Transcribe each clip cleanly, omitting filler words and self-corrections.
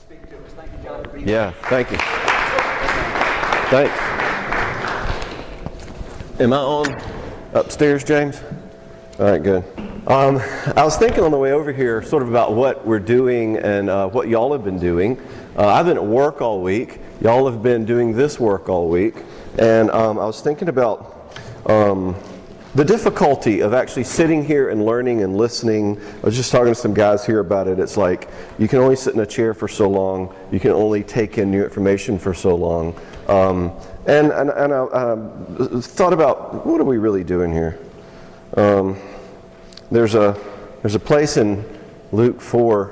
speak to us. Thank you, John, for being Yeah, thank you. Thanks. Am I on upstairs, James? All right, good. I was thinking on the way over here sort of about what we're doing and what y'all have been doing. I've been at work all week. Y'all have been doing this work all week. And I was thinking about the difficulty of actually sitting here and learning and listening. I was just talking to some guys here about it. It's like you can only sit in a chair for so long. You can only take in new information for so long. And I thought about, what are we really doing here? There's a place in Luke 4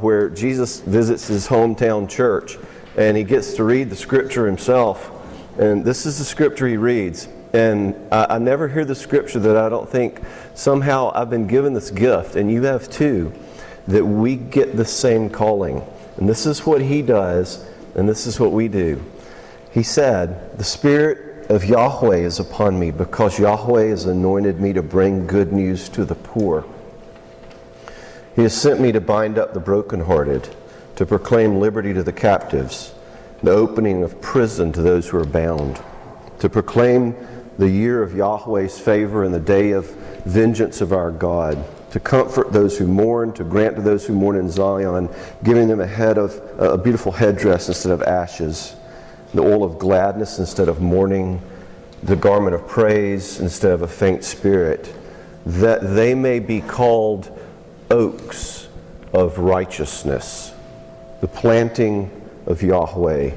where Jesus visits his hometown church, and he gets to read the scripture himself. And this is the scripture he reads. And I never hear the scripture that I don't think somehow I've been given this gift, and you have too, that we get the same calling. And this is what he does, and this is what we do. He said, "The Spirit of Yahweh is upon me, because Yahweh has anointed me to bring good news to the poor. He has sent me to bind up the brokenhearted, to proclaim liberty to the captives, the opening of prison to those who are bound, to proclaim the year of Yahweh's favor and the day of vengeance of our God, to comfort those who mourn, to grant to those who mourn in Zion, giving them a beautiful headdress instead of ashes, the oil of gladness instead of mourning, the garment of praise instead of a faint spirit, that they may be called oaks of righteousness, the planting of Yahweh,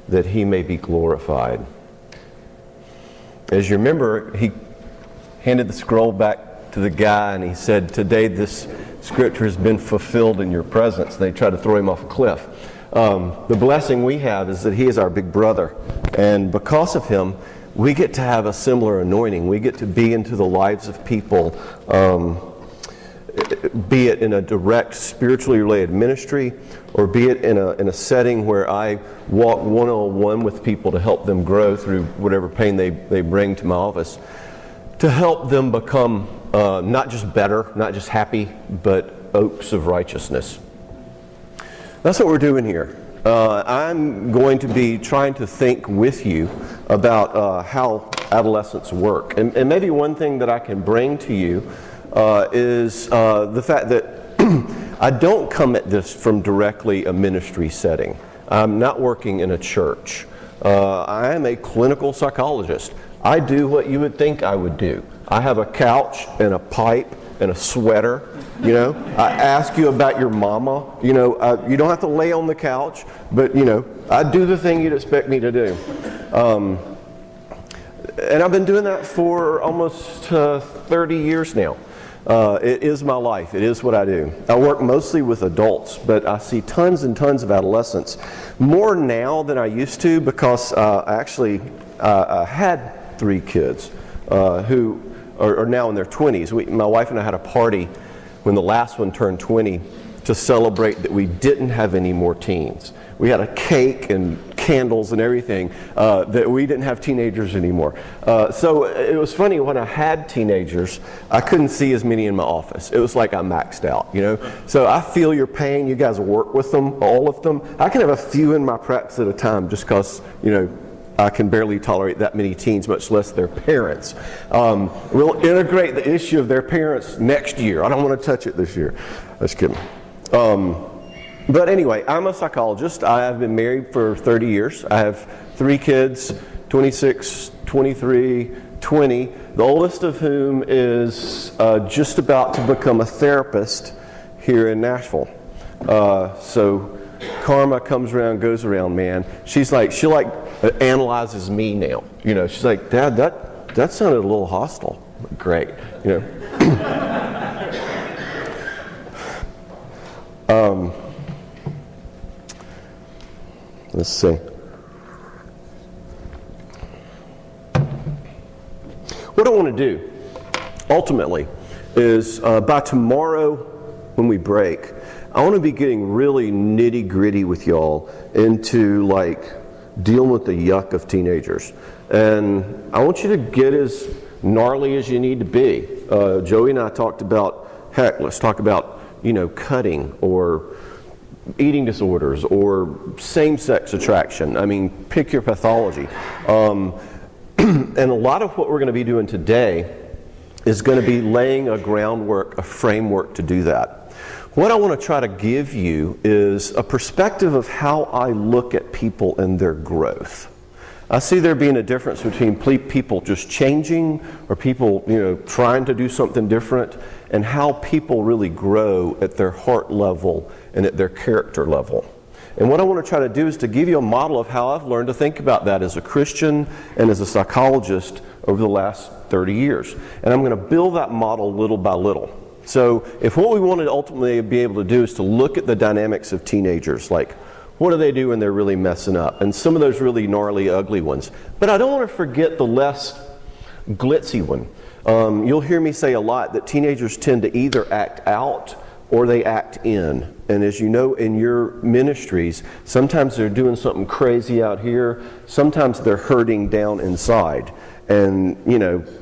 that he may be glorified." As you remember, he handed the scroll back to the guy and he said, "Today this scripture has been fulfilled in your presence." And they tried to throw him off a cliff. The blessing we have is that he is our big brother. And because of him, we get to have a similar anointing. We get to be into the lives of people, be it in a direct spiritually related ministry, or be it in a setting where I walk one-on-one with people to help them grow through whatever pain they bring to my office, to help them become not just better, not just happy, but oaks of righteousness. That's what we're doing here. I'm going to be trying to think with you about how adolescents work. And maybe one thing that I can bring to you is the fact that I don't come at this from directly a ministry setting. I'm not working in a church. I am a clinical psychologist. I do what you would think I would do. I have a couch and a pipe and a sweater. You know, I ask you about your mama. You know, you don't have to lay on the couch, but you know, I do the thing you'd expect me to do. And I've been doing that for almost 30 years now. It is my life. It is what I do. I work mostly with adults, but I see tons and tons of adolescents. More now than I used to, because I had 3 kids who are now in their 20s. My wife and I had a party when the last one turned 20 to celebrate that we didn't have any more teens. We had a cake and candles and everything, that we didn't have teenagers anymore. So it was funny, when I had teenagers, I couldn't see as many in my office. It was like I maxed out, you know. So I feel your pain. You guys work with them, all of them. I can have a few in my practice at a time just because, you know, I can barely tolerate that many teens, much less their parents. We'll integrate the issue of their parents next year. I don't want to touch it this year. Just kidding. But anyway, I'm a psychologist. I have been married for 30 years. I have 3 kids, 26, 23, 20, the oldest of whom is just about to become a therapist here in Nashville. So karma comes around, goes around, man. She analyzes me now. You know, she's like, "Dad, that sounded a little hostile." Great, you know. Let's see. What I want to do, ultimately, is by tomorrow when we break, I want to be getting really nitty-gritty with y'all into like dealing with the yuck of teenagers. And I want you to get as gnarly as you need to be. Joey and I talked about, heck, let's talk about, you know, cutting or eating disorders or same-sex attraction. I mean, pick your pathology. And a lot of what we're going to be doing today is going to be laying a groundwork, a framework to do that. What I want to try to give you is a perspective of how I look at people and their growth. I see there being a difference between people just changing or people, trying to do something different, and how people really grow at their heart level and at their character level. And what I want to try to do is to give you a model of how I've learned to think about that as a Christian and as a psychologist over the last 30 years. And I'm going to build that model little by little. So if what we want to ultimately be able to do is to look at the dynamics of teenagers, like what do they do when they're really messing up? And some of those really gnarly, ugly ones. But I don't want to forget the less glitzy one. You'll hear me say a lot that teenagers tend to either act out or they act in. And as you know, in your ministries, sometimes they're doing something crazy out here, sometimes they're hurting down inside. And,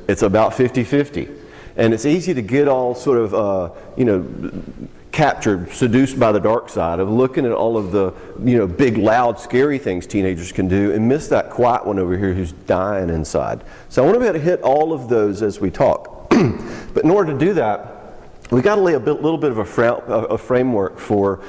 it's about 50-50. And it's easy to get all sort of, captured, seduced by the dark side of looking at all of the, big, loud, scary things teenagers can do and miss that quiet one over here who's dying inside. So I want to be able to hit all of those as we talk. But in order to do that, we got to lay a little bit of a framework for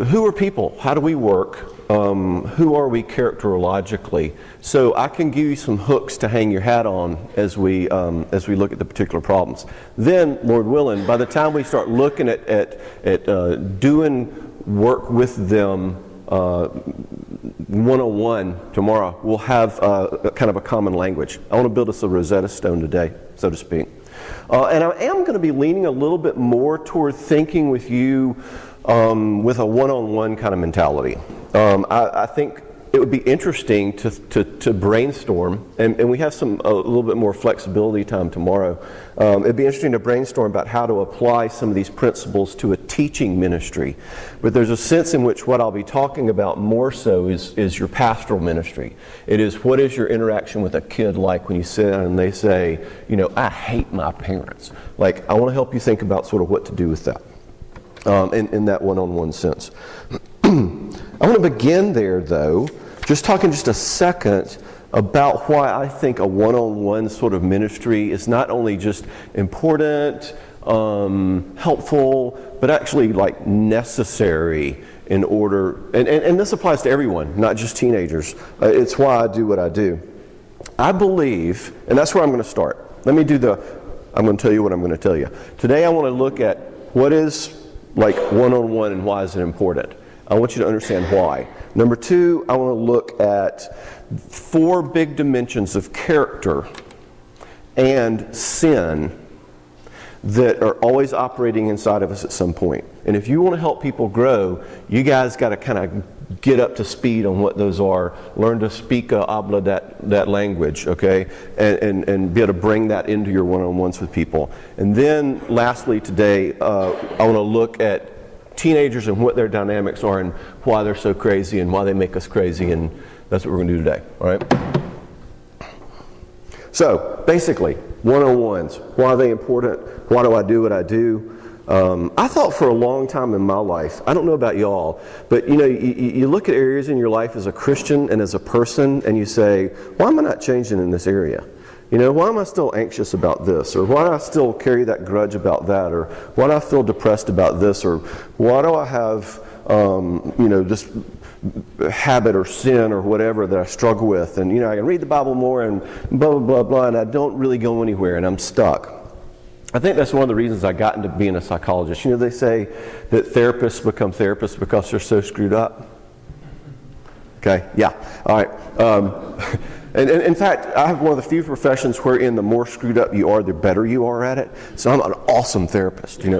who are people, how do we work, who are we characterologically, so I can give you some hooks to hang your hat on as we look at the particular problems. Then, Lord willing, by the time we start looking at doing work with them one-on-one tomorrow, we'll have kind of a common language. I want to build us a Rosetta Stone today, so to speak. And I am going to be leaning a little bit more toward thinking with you with a one-on-one kind of mentality. I think it would be interesting to brainstorm, and we have a little bit more flexibility time tomorrow. It'd be interesting to brainstorm about how to apply some of these principles to a teaching ministry. But there's a sense in which what I'll be talking about more so is your pastoral ministry. It is, what is your interaction with a kid like when you sit down and they say, I hate my parents. Like, I want to help you think about sort of what to do with that in that one-on-one sense. I want to begin there, though, just talking just a second about why I think a one-on-one sort of ministry is not only just important, helpful, but actually like necessary in order, and this applies to everyone, not just teenagers. It's why I do what I do. I believe, and that's where I'm going to start. I'm going to tell you what I'm going to tell you. Today I want to look at what is like one-on-one and why is it important. I want you to understand why. Number two, I want to look at 4 big dimensions of character and sin that are always operating inside of us at some point. And if you want to help people grow, you guys got to kind of get up to speed on what those are, learn to speak that language, okay, and be able to bring that into your one-on-ones with people. And then lastly today, I want to look at teenagers and what their dynamics are and why they're so crazy and why they make us crazy, and that's what we're going to do today, all right? So, basically, one-on-ones, why are they important? Why do I do what I do? I thought for a long time in my life, I don't know about y'all, but you look at areas in your life as a Christian and as a person and you say, why am I not changing in this area? Why am I still anxious about this? Or why do I still carry that grudge about that? Or why do I feel depressed about this? Or why do I have, this habit or sin or whatever that I struggle with? And, I can read the Bible more and blah, blah, blah, blah, and I don't really go anywhere and I'm stuck. I think that's one of the reasons I got into being a psychologist. They say that therapists become therapists because they're so screwed up. Okay, yeah, all right. And in fact, I have one of the few professions wherein the more screwed up you are, the better you are at it. So I'm an awesome therapist, You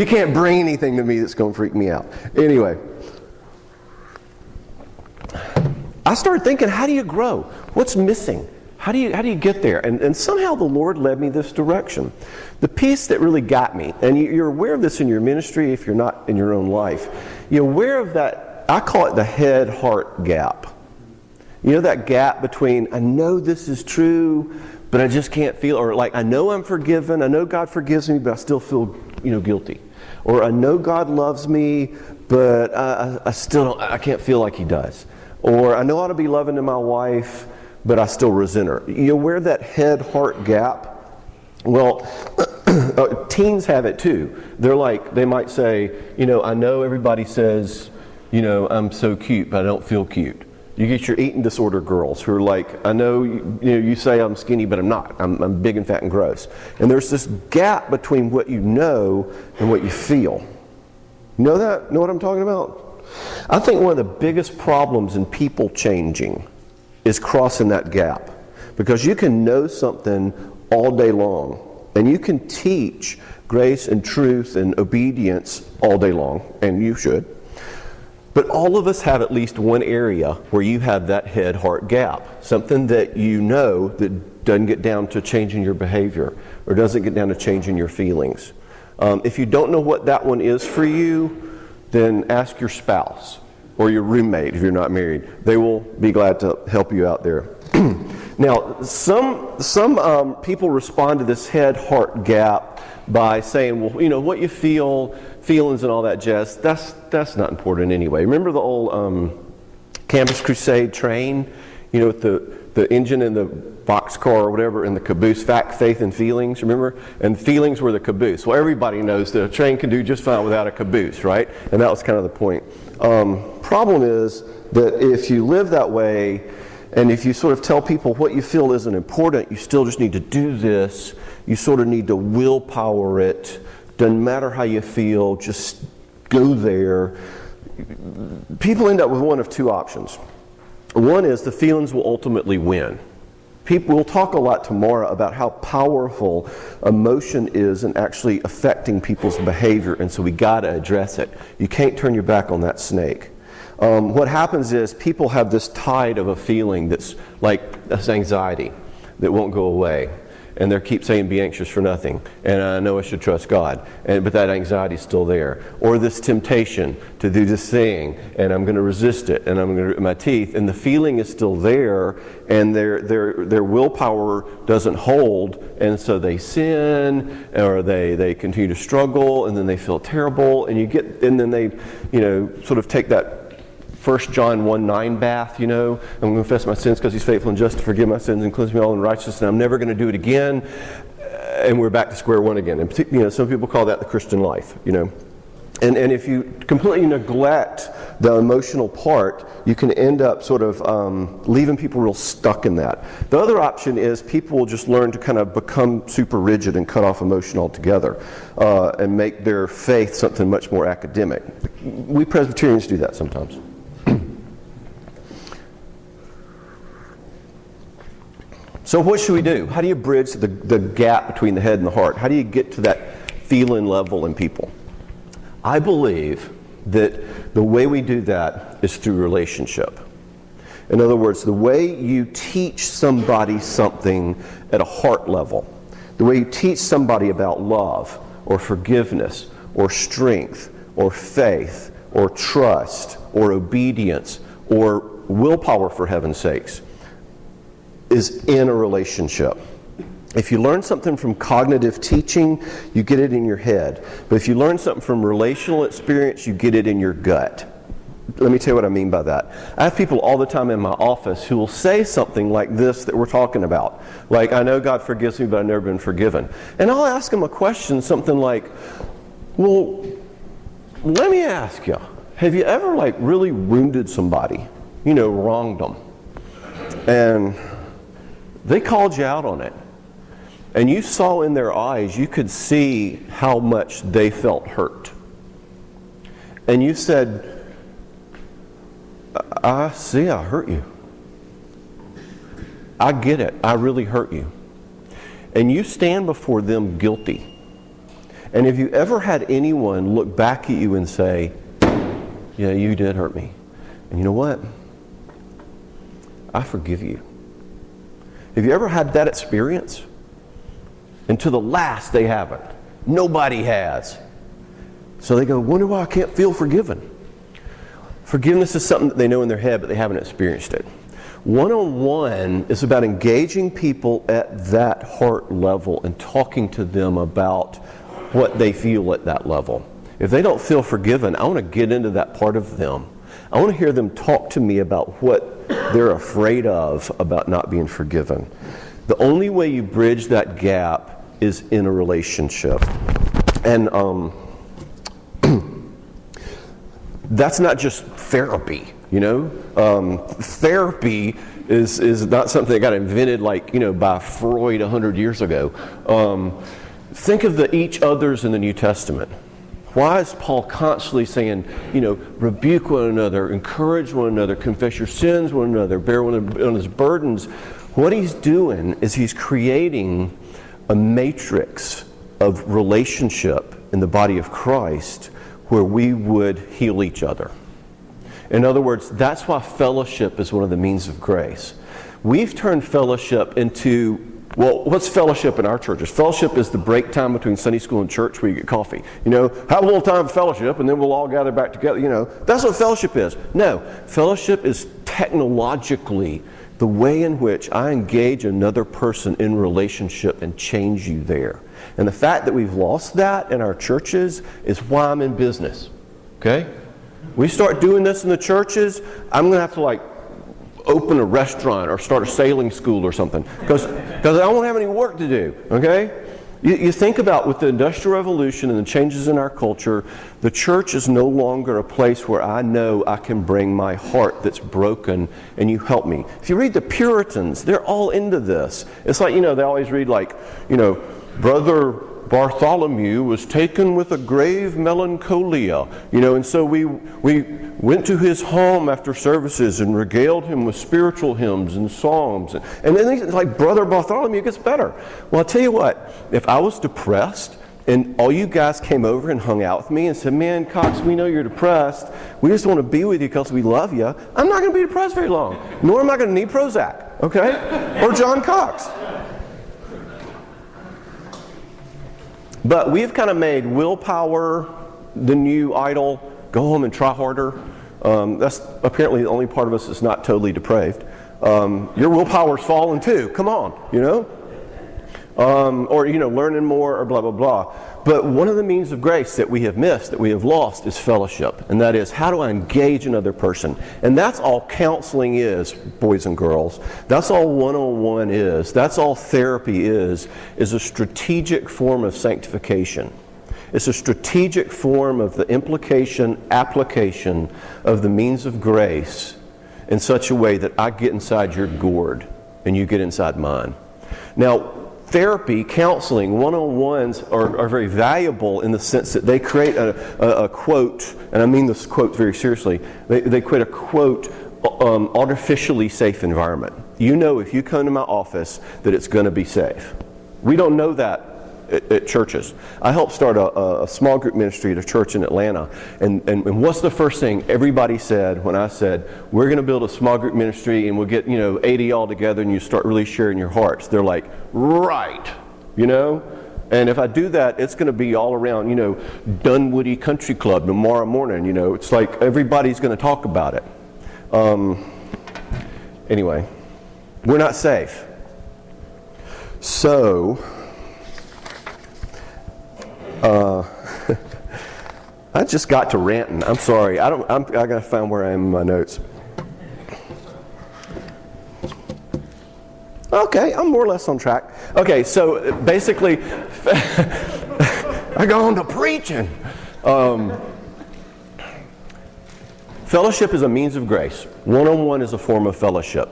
can't bring anything to me that's going to freak me out. Anyway, I started thinking, how do you grow? What's missing? How do you get there? And somehow the Lord led me this direction. The piece that really got me, and you're aware of this in your ministry if you're not in your own life, you're aware of that, I call it the head-heart gap. That gap between, I know this is true, but I just can't feel, or like, I know I'm forgiven, I know God forgives me, but I still feel, guilty. Or I know God loves me, but I still I can't feel like he does. Or I know I ought to be loving to my wife, but I still resent her. You know where that head-heart gap? Well, teens have it too. They might say, I know everybody says, I'm so cute, but I don't feel cute. You get your eating disorder girls who are like, I know you say I'm skinny, but I'm not. I'm big and fat and gross. And there's this gap between what you know and what you feel. You know that? Know what I'm talking about? I think one of the biggest problems in people changing is crossing that gap. Because you can know something all day long, and you can teach grace and truth and obedience all day long, and you should. But all of us have at least one area where you have that head-heart gap. Something that you know that doesn't get down to changing your behavior or doesn't get down to changing your feelings. If you don't know what that one is for you, then ask your spouse or your roommate if you're not married. They will be glad to help you out there. Now, some people respond to this head-heart gap by saying, well, what you feel, feelings and all that jazz, that's not important anyway. Remember the old Campus Crusade train, with the engine and the boxcar or whatever and the caboose, fact, faith, and feelings, remember? And feelings were the caboose. Well, everybody knows that a train can do just fine without a caboose, right? And that was kind of the point. Problem is that if you live that way, and if you sort of tell people what you feel isn't important, you still just need to do this, you sort of need to willpower it, doesn't matter how you feel, just go there. People end up with one of two options. One is the feelings will ultimately win. We'll talk a lot tomorrow about how powerful emotion is in actually affecting people's behavior, and so we got to address it. You can't turn your back on that snake. What happens is people have this tide of a feeling that's like this anxiety that won't go away. And they keep saying, be anxious for nothing. And I know I should trust God. But that anxiety is still there. Or this temptation to do this thing, and I'm going to resist it, and I'm going to grit my teeth. And the feeling is still there, and their willpower doesn't hold. And so they sin, or they continue to struggle, and then they feel terrible. And then they, sort of take that 1 John 1:9 bath, I'm going to confess my sins because he's faithful and just to forgive my sins and cleanse me all in righteousness, and I'm never going to do it again, and we're back to square one again. And some people call that the Christian life, And if you completely neglect the emotional part, you can end up sort of leaving people real stuck in that. The other option is people will just learn to kind of become super rigid and cut off emotion altogether and make their faith something much more academic. We Presbyterians do that sometimes. So what should we do? How do you bridge the gap between the head and the heart? How do you get to that feeling level in people? I believe that the way we do that is through relationship. In other words, the way you teach somebody something at a heart level, the way you teach somebody about love or forgiveness or strength or faith or trust or obedience or willpower, for heaven's sakes, is in a relationship. If you learn something from cognitive teaching, you get it in your head. But if you learn something from relational experience, you get it in your gut. Let me tell you what I mean by that. I have people all the time in my office who will say something like this that we're talking about. Like, I know God forgives me, but I've never been forgiven. And I'll ask them a question, something like, well, let me ask you, have you ever really wounded somebody? Wronged them? And they called you out on it. And you saw in their eyes, you could see how much they felt hurt. And you said, I see I hurt you. I get it. I really hurt you. And you stand before them guilty. And have you ever had anyone look back at you and say, yeah, you did hurt me. And you know what? I forgive you. Have you ever had that experience? And to the last, they haven't. Nobody has. So they go, wonder why I can't feel forgiven. Forgiveness is something that they know in their head, but they haven't experienced it. One-on-one is about engaging people at that heart level and talking to them about what they feel at that level. if they don't feel forgiven, I want to get into that part of them. I want to hear them talk to me about what they're afraid of about not being forgiven. The only way you bridge that gap is in a relationship. And that's not just therapy, Therapy is not something that got invented by Freud 100 years ago. Think of the each others in the New Testament. Why is Paul constantly saying, rebuke one another, encourage one another, confess your sins one another, bear one another's burdens? What he's doing is he's creating a matrix of relationship in the body of Christ where we would heal each other. In other words, that's why fellowship is one of the means of grace. We've turned fellowship into, what's fellowship in our churches? Fellowship is the break time between Sunday school and church where you get coffee. Have a little time of fellowship and then we'll all gather back together. That's what fellowship is. No, fellowship is technologically the way in which I engage another person in relationship and change you there. And the fact that we've lost that in our churches is why I'm in business. Okay? We start doing this in the churches, I'm going to have to open a restaurant or start a sailing school or something because I won't have any work to do. Okay? You think about with the Industrial Revolution and the changes in our culture, the church is no longer a place where I know I can bring my heart that's broken and you help me. If you read the Puritans, they're all into this. It's like, they always read Brother Bartholomew was taken with a grave melancholia, and so we went to his home after services and regaled him with spiritual hymns and psalms. And then it's like Brother Bartholomew gets better. Well, I'll tell you what, if I was depressed and all you guys came over and hung out with me and said, man, Cox, we know you're depressed. We just want to be with you because we love you. I'm not going to be depressed very long, nor am I going to need Prozac, okay? Or John Cox. But we've kind of made willpower the new idol. Go home and try harder. That's apparently the only part of us that's not totally depraved. Your willpower's fallen too. Come on, or learning more or blah blah blah. But one of the means of grace that we have missed, that we have lost, is fellowship, and that is how do I engage another person? And that's all counseling is, boys and girls. That's all one-on-one is. That's all therapy is a strategic form of sanctification. It's a strategic form of the application of the means of grace in such a way that I get inside your gourd and you get inside mine. Now, therapy, counseling, one-on-ones are very valuable in the sense that they create a quote, and I mean this quote very seriously, they create a quote, artificially safe environment. If you come to my office that it's going to be safe. We don't know that at churches. I helped start a small group ministry at a church in Atlanta, and what's the first thing everybody said when I said, we're going to build a small group ministry and we'll get 80 all together and you start really sharing your hearts? They're like, right, and if I do that, it's going to be all around Dunwoody Country Club tomorrow morning. It's like everybody's going to talk about it. Anyway, we're not safe. So I just got to ranting. I'm sorry. I gotta find where I am in my notes. Okay, I'm more or less on track. Okay, so basically, I go on to preaching. Fellowship is a means of grace. One-on-one is a form of fellowship.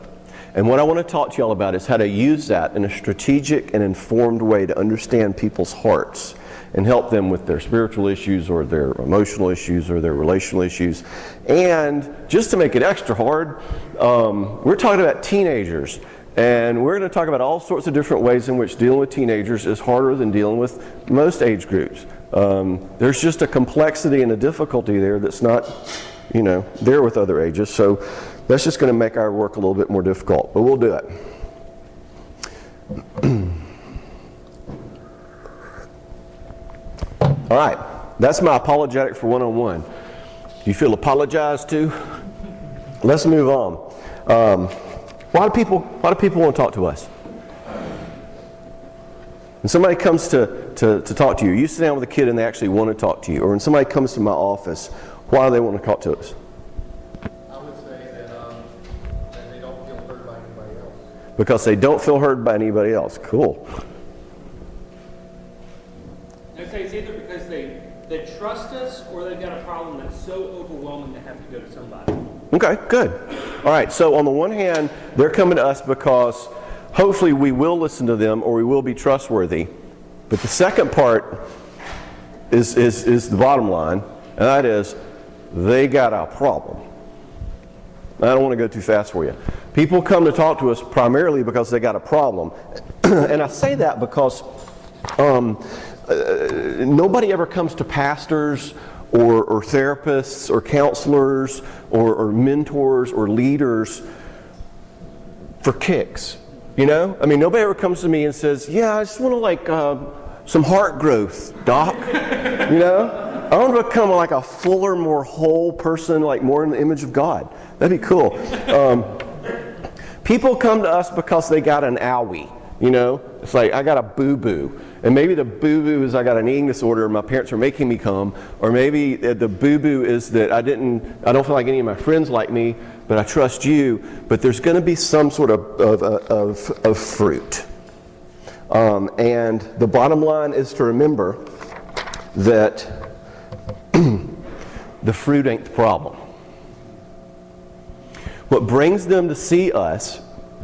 And what I want to talk to y'all about is how to use that in a strategic and informed way to understand people's hearts and help them with their spiritual issues or their emotional issues or their relational issues. And just to make it extra hard, we're talking about teenagers. And we're going to talk about all sorts of different ways in which dealing with teenagers is harder than dealing with most age groups. There's just a complexity and a difficulty there that's not, there with other ages. So that's just going to make our work a little bit more difficult, but we'll do it. All right, that's my apologetic for one-on-one. Do you feel apologized to? Let's move on. Why do people want to talk to us? When somebody comes to talk to you, you sit down with a kid and they actually want to talk to you, or when somebody comes to my office, why do they want to talk to us? I would say that they don't feel heard by anybody else. Because they don't feel heard by anybody else. Cool. I'd say it's either because they trust us or they've got a problem that's so overwhelming they have to go to somebody. Okay, good. All right, so on the one hand, they're coming to us because hopefully we will listen to them or we will be trustworthy. But the second part is the bottom line, and that is they got a problem. I don't want to go too fast for you. People come to talk to us primarily because they got a problem. And I say that because nobody ever comes to pastors or therapists or counselors or mentors or leaders for kicks. You know? I mean, nobody ever comes to me and says, yeah, I just want to some heart growth, doc. You know? I want to become like a fuller, more whole person, like more in the image of God. That'd be cool. People come to us because they got an owie. You know? It's like, I got a boo-boo. And maybe the boo-boo is I got an eating disorder and my parents are making me come. Or maybe the boo-boo is that I don't feel like any of my friends like me, but I trust you. But there's going to be some sort of fruit. And the bottom line is to remember that the fruit ain't the problem. What brings them to see us,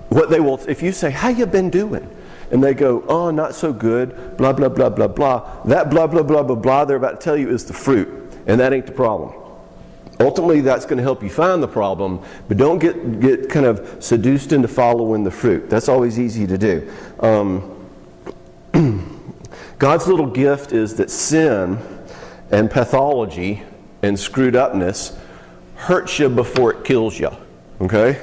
what they will, if you say, how you been doing? And they go, oh, not so good, blah, blah, blah, blah, blah. That blah, blah, blah, blah, blah they're about to tell you is the fruit. And that ain't the problem. Ultimately, that's going to help you find the problem, but don't get kind of seduced into following the fruit. That's always easy to do. God's little gift is that sin and pathology and screwed upness hurts you before it kills you. Okay?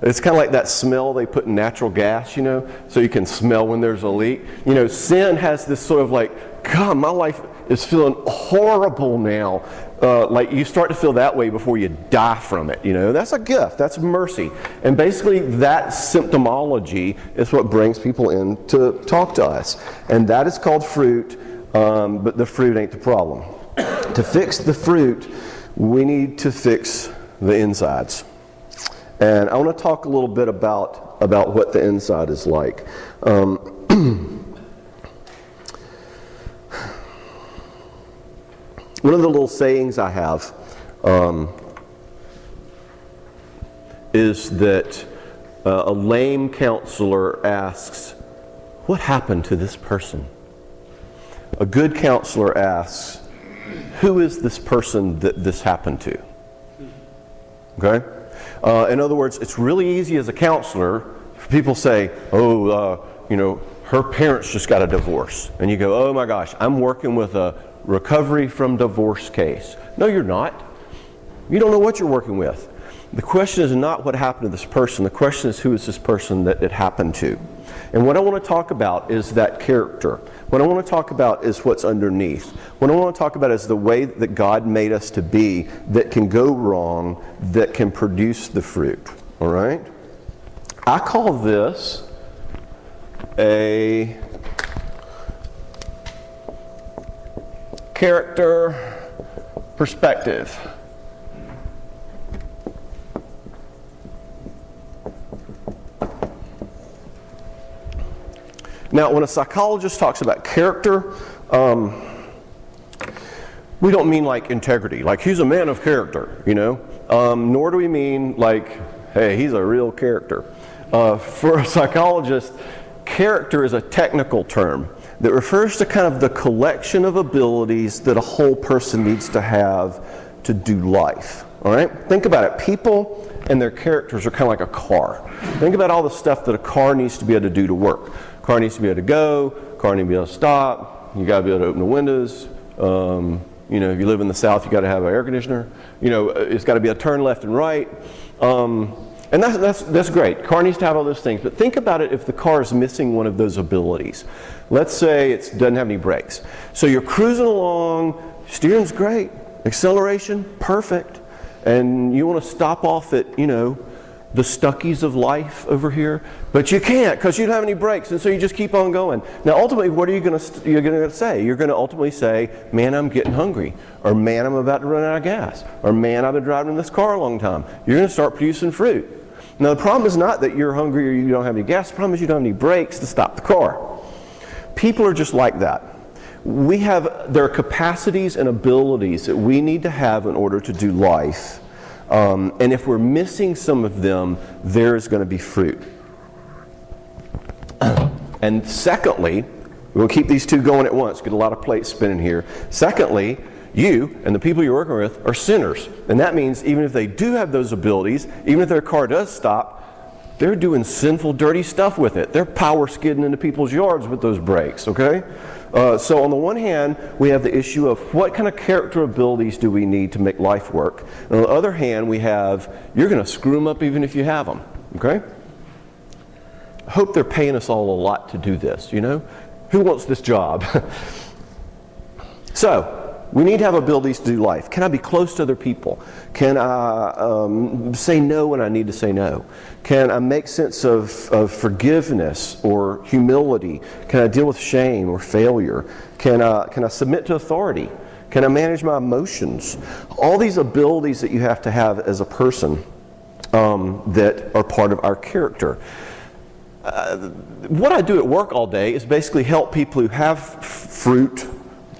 It's kind of like that smell they put in natural gas, you know, so you can smell when there's a leak. You know, sin has this sort of like, God, my life is feeling horrible now. Like you start to feel that way before you die from it, you know. That's a gift. That's mercy. And basically that symptomology is what brings people in to talk to us. And that is called fruit, but the fruit ain't the problem. To fix the fruit, we need to fix the insides. And I want to talk a little bit about what the inside is like. One of the little sayings I have is that a lame counselor asks, what happened to this person? A good counselor asks, who is this person that this happened to? Okay? In other words, it's really easy as a counselor for people say, her parents just got a divorce. And you go, oh my gosh, I'm working with a recovery from divorce case. No, you're not. You don't know what you're working with. The question is not what happened to this person. The question is who is this person that it happened to. And what I want to talk about is that character. What I want to talk about is what's underneath. What I want to talk about is the way that God made us to be that can go wrong, that can produce the fruit. All right? I call this a character perspective. Now, when a psychologist talks about character, we don't mean like integrity, like he's a man of character, you know, nor do we mean like, hey, he's a real character. For a psychologist, character is a technical term that refers to kind of the collection of abilities that a whole person needs to have to do life. All right? Think about it. People and their characters are kind of like a car. Think about all the stuff that a car needs to be able to do to work. Car needs to be able to go. Car needs to be able to stop. You got to be able to open the windows. If you live in the South, you got to have an air conditioner. It's got to be a turn left and right. And that's great. Car needs to have all those things. But think about it if the car is missing one of those abilities. Let's say it doesn't have any brakes. So you're cruising along, steering's great, acceleration, perfect, and you want to stop off at, the Stuckies of life over here, but you can't because you don't have any brakes, and so you just keep on going. Now, ultimately, what are you going to say? You're going to ultimately say, man, I'm getting hungry, or man, I'm about to run out of gas, or man, I've been driving in this car a long time. You're going to start producing fruit. Now, the problem is not that you're hungry or you don't have any gas. The problem is you don't have any brakes to stop the car. People are just like that. There are capacities and abilities that we need to have in order to do life. And if we're missing some of them, there is going to be fruit. And secondly, we'll keep these two going at once, get a lot of plates spinning here. Secondly, you and the people you're working with are sinners. And that means even if they do have those abilities, even if their car does stop, they're doing sinful, dirty stuff with it. They're power skidding into people's yards with those brakes, okay? So on the one hand, we have the issue of what kind of character abilities do we need to make life work. And on the other hand, we have, you're going to screw them up even if you have them, okay? I hope they're paying us all a lot to do this, you know? Who wants this job? So, we need to have abilities to do life. Can I be close to other people? Can I say no when I need to say no? Can I make sense of forgiveness or humility? Can I deal with shame or failure? Can I submit to authority? Can I manage my emotions? All these abilities that you have to have as a person that are part of our character. What I do at work all day is basically help people who have fruit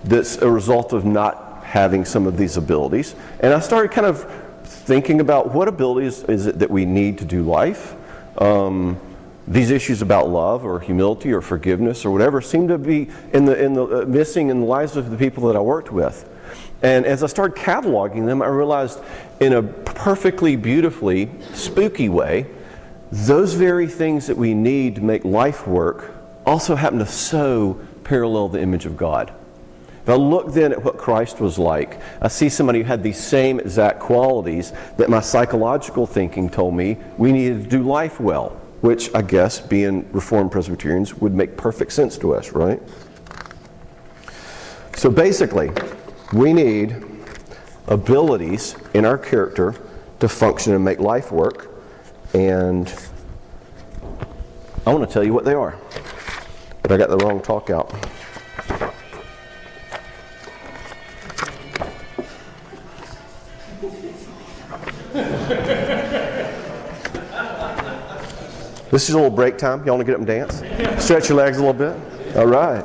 that's a result of not having some of these abilities. And I started kind of thinking about what abilities is it that we need to do life. These issues about love or humility or forgiveness or whatever seem to be missing in the lives of the people that I worked with. And as I started cataloging them, I realized in a perfectly, beautifully, spooky way, those very things that we need to make life work also happen to so parallel the image of God. If I look then at what Christ was like, I see somebody who had these same exact qualities that my psychological thinking told me we needed to do life well, which I guess, being Reformed Presbyterians, would make perfect sense to us, right? So basically, we need abilities in our character to function and make life work, and I want to tell you what they are, but I got the wrong talk out. This is a little break time. Y'all want to get up and dance? Stretch your legs a little bit. All right.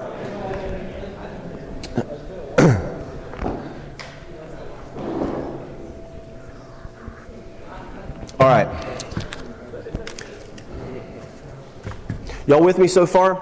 All right. Y'all with me so far?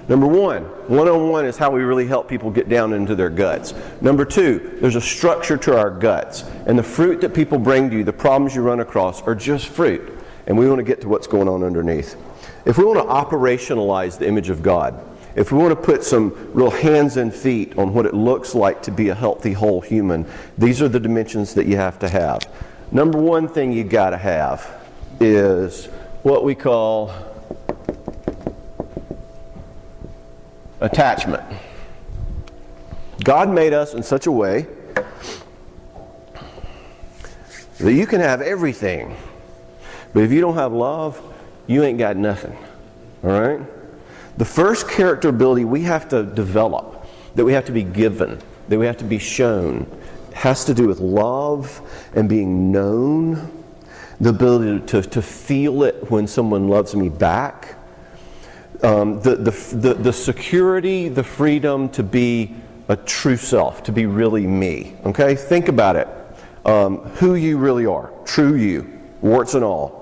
Number one, one-on-one is how we really help people get down into their guts. Number two, there's a structure to our guts. And the fruit that people bring to you, the problems you run across, are just fruit. And we want to get to what's going on underneath. If we want to operationalize the image of God, if we want to put some real hands and feet on what it looks like to be a healthy, whole human, these are the dimensions that you have to have. Number one thing you got to have is what we call attachment. God made us in such a way that you can have everything, but if you don't have love, you ain't got nothing. All right? The first character ability we have to develop, that we have to be given, that we have to be shown, has to do with love and being known, the ability to feel it when someone loves me back, the security, the freedom to be a true self, to be really me. Okay? Think about it. Who you really are. True you. Warts and all.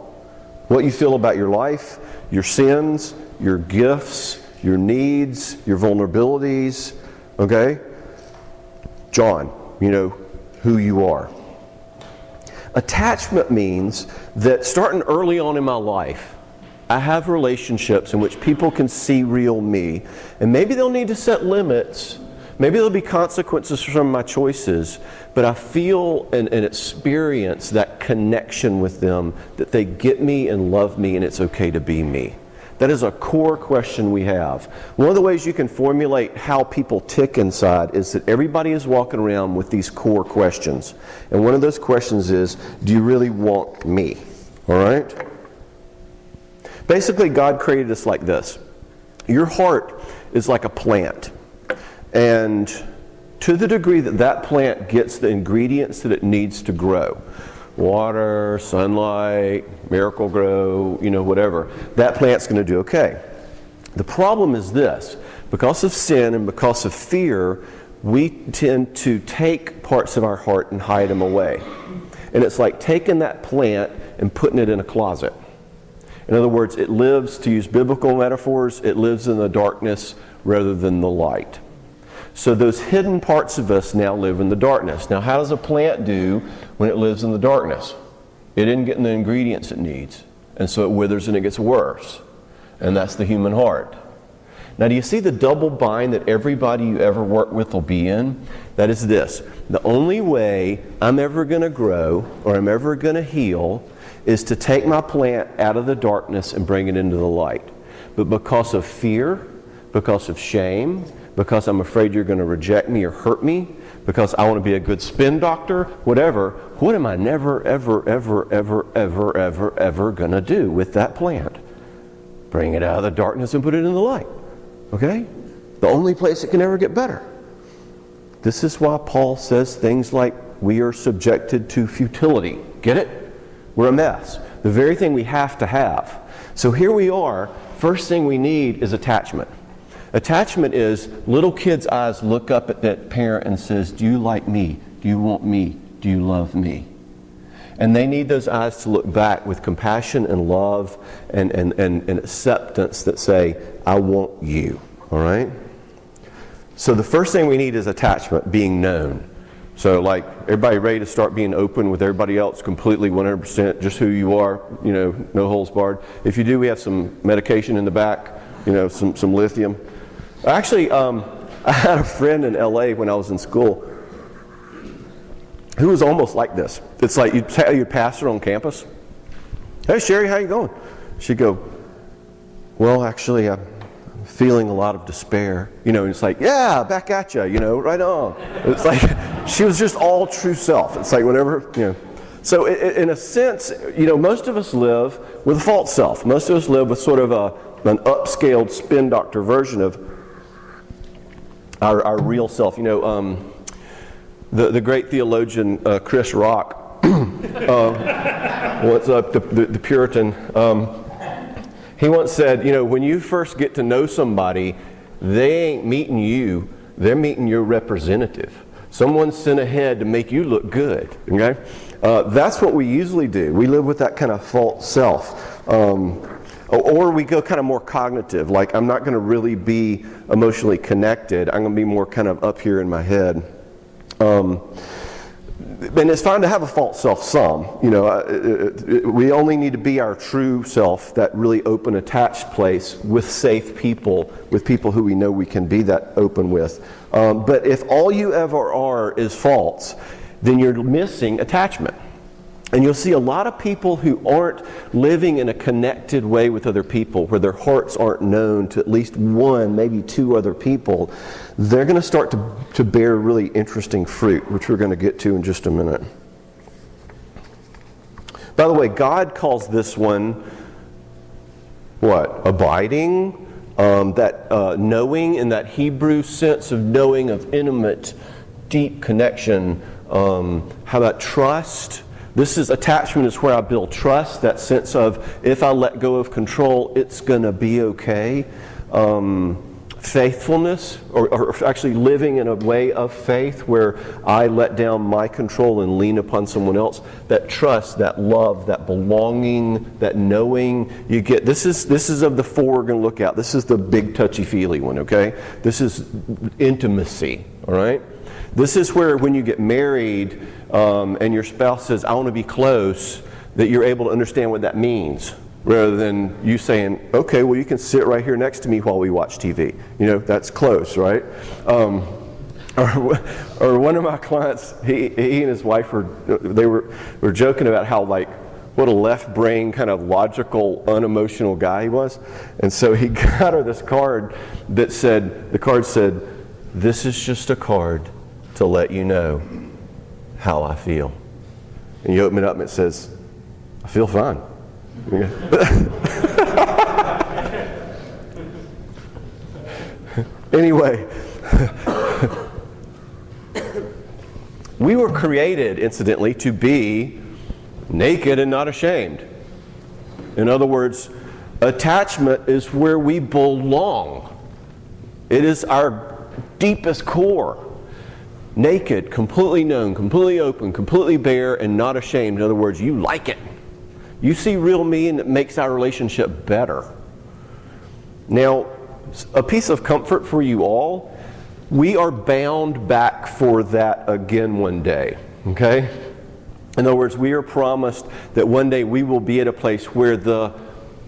What you feel about your life, your sins, your gifts, your needs, your vulnerabilities. Okay? John, you know who you are. Attachment means that starting early on in my life, I have relationships in which people can see real me. And maybe they'll need to set limits. Maybe there'll be consequences from my choices. But I feel and experience that connection with them, that they get me and love me and it's okay to be me. That is a core question we have. One of the ways you can formulate how people tick inside is that everybody is walking around with these core questions. And one of those questions is, do you really want me? All right? Basically, God created us like this. Your heart is like a plant. And to the degree that that plant gets the ingredients that it needs to grow, water, sunlight, Miracle-Gro, whatever, that plant's going to do okay. The problem is this. Because of sin and because of fear, we tend to take parts of our heart and hide them away. And it's like taking that plant and putting it in a closet. In other words, it lives, to use biblical metaphors, it lives in the darkness rather than the light. So those hidden parts of us now live in the darkness. Now, how does a plant do when it lives in the darkness? It isn't getting the ingredients it needs. And so it withers and it gets worse. And that's the human heart. Now, do you see the double bind that everybody you ever work with will be in? That is this. The only way I'm ever going to grow or I'm ever going to heal is to take my plant out of the darkness and bring it into the light. But because of fear, because of shame, because I'm afraid you're going to reject me or hurt me, because I want to be a good spin doctor, whatever, what am I never, ever, ever, ever, ever, ever, ever going to do with that plant? Bring it out of the darkness and put it in the light. Okay? The only place it can ever get better. This is why Paul says things like, we are subjected to futility. Get it? We're a mess. The very thing we have to have. So here we are. First thing we need is attachment. Attachment is little kids' eyes look up at that parent and says, do you like me? Do you want me? Do you love me? And they need those eyes to look back with compassion and love and acceptance that say, I want you. All right? So the first thing we need is attachment, being known. So like, everybody ready to start being open with everybody else completely 100%, just who you are, no holes barred. If you do, we have some medication in the back, some lithium. Actually, I had a friend in LA when I was in school who was almost like this. It's like you'd pass her on campus. Hey, Sherry, how you going? She'd go, well, actually, I'm feeling a lot of despair. And it's like, yeah, back at you, right on. It's like, she was just all true self. It's like whatever, So in a sense, most of us live with a false self. Most of us live with sort of an upscaled spin doctor version of our real self. The great theologian Chris Rock, the Puritan, he once said, when you first get to know somebody, they ain't meeting you, they're meeting your representative. Someone's sent ahead to make you look good, okay? That's what we usually do. We live with that kind of false self. Or we go kind of more cognitive, like I'm not going to really be emotionally connected. I'm going to be more kind of up here in my head. And it's fine to have a false self some. We only need to be our true self, that really open, attached place with safe people, with people who we know we can be that open with. But if all you ever are is false, then you're missing attachment. And you'll see a lot of people who aren't living in a connected way with other people, where their hearts aren't known to at least one, maybe two other people. They're going to start to bear really interesting fruit, which we're going to get to in just a minute. By the way, God calls this one, what? Abiding. That knowing, in that Hebrew sense of knowing, of intimate, deep connection. How about trust? This is attachment is where I build trust, that sense of if I let go of control, it's going to be okay. Faithfulness, or actually living in a way of faith where I let down my control and lean upon someone else. That trust, that love, that belonging, that knowing you get. This is of the four we're going to look at. This is the big touchy-feely one, okay? This is intimacy, all right? This is where when you get married and your spouse says, I want to be close, that you're able to understand what that means, rather than you saying, okay, well, you can sit right here next to me while we watch TV. That's close, right? Or one of my clients, he and his wife were joking about how, like, what a left brain kind of logical, unemotional guy he was. And so he got her this card that said, this is just a card to let you know how I feel. And you open it up and it says, I feel fine. Anyway, we were created, incidentally, to be naked and not ashamed. In other words, attachment is where we belong. It is our deepest core. Naked, completely known, completely open, completely bare, and not ashamed. In other words, you like it. You see real me, and it makes our relationship better. Now, a piece of comfort for you all, we are bound back for that again one day, okay? In other words, we are promised that one day we will be at a place where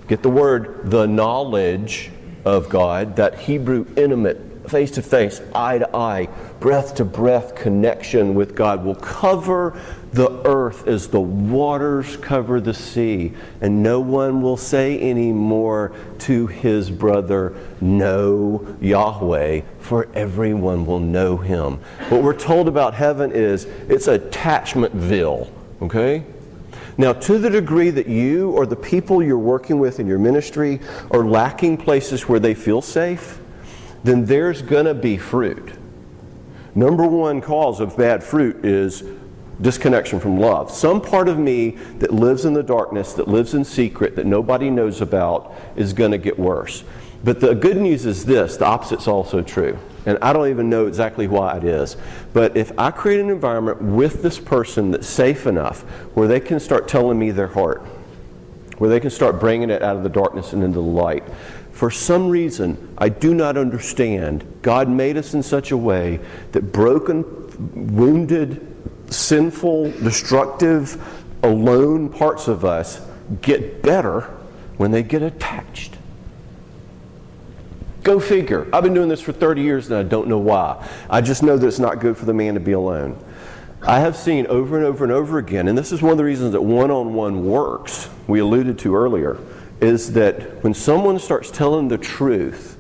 get the word, the knowledge of God, that Hebrew intimate, face-to-face, eye-to-eye, breath-to-breath connection with God will cover the earth as the waters cover the sea. And no one will say anymore to his brother, "Know Yahweh," for everyone will know him. What we're told about heaven is it's attachmentville, okay? Now, to the degree that you or the people you're working with in your ministry are lacking places where they feel safe, then there's going to be fruit. Number one cause of bad fruit is disconnection from love. Some part of me that lives in the darkness, that lives in secret, that nobody knows about, is going to get worse. But the good news is this, the opposite's also true. And I don't even know exactly why it is. But if I create an environment with this person that's safe enough where they can start telling me their heart, where they can start bringing it out of the darkness and into the light, for some reason, I do not understand, God made us in such a way that broken, wounded, sinful, destructive, alone parts of us get better when they get attached. Go figure. I've been doing this for 30 years and I don't know why. I just know that it's not good for the man to be alone. I have seen over and over and over again, and this is one of the reasons that one-on-one works, we alluded to earlier, is that when someone starts telling the truth,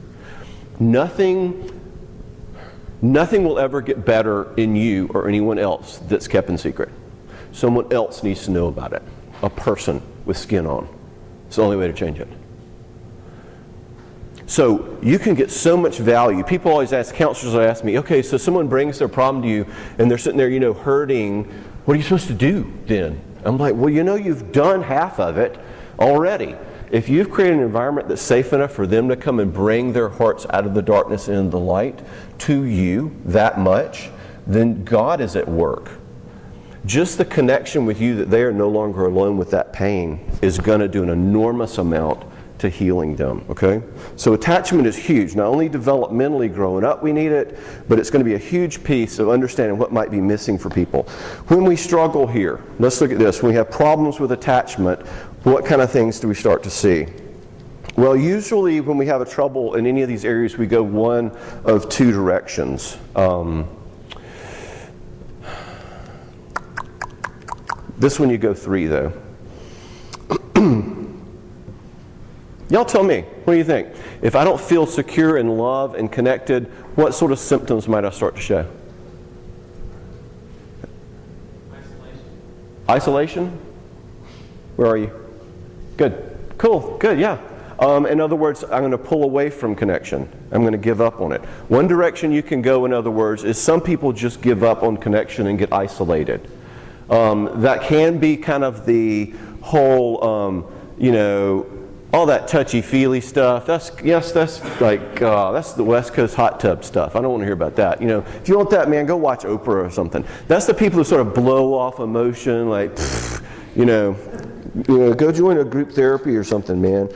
nothing will ever get better in you or anyone else that's kept in secret. Someone else needs to know about it. A person with skin on. It's the only way to change it. So you can get so much value. People always ask, counselors ask me, okay, so someone brings their problem to you and they're sitting there, hurting. What are you supposed to do then? I'm like, well, you've done half of it already. If you've created an environment that's safe enough for them to come and bring their hearts out of the darkness and into the light to you that much, then God is at work. Just the connection with you that they are no longer alone with that pain is going to do an enormous amount to healing them, okay? So attachment is huge. Not only developmentally growing up we need it, but it's going to be a huge piece of understanding what might be missing for people. When we struggle here, let's look at this. When we have problems with attachment, what kind of things do we start to see? Well, usually when we have a trouble in any of these areas, we go one of two directions. This one you go three, though. Y'all tell me, what do you think? If I don't feel secure and loved and connected, what sort of symptoms might I start to show? Isolation? Where are you? Good. Cool. Good. Yeah. In other words, I'm going to pull away from connection. I'm going to give up on it. One direction you can go, in other words, is some people just give up on connection and get isolated. That can be kind of the whole, all that touchy-feely stuff. That's the West Coast hot tub stuff. I don't want to hear about that. If you want that, man, go watch Oprah or something. That's the people who sort of blow off emotion, like, go join a group therapy or something, man.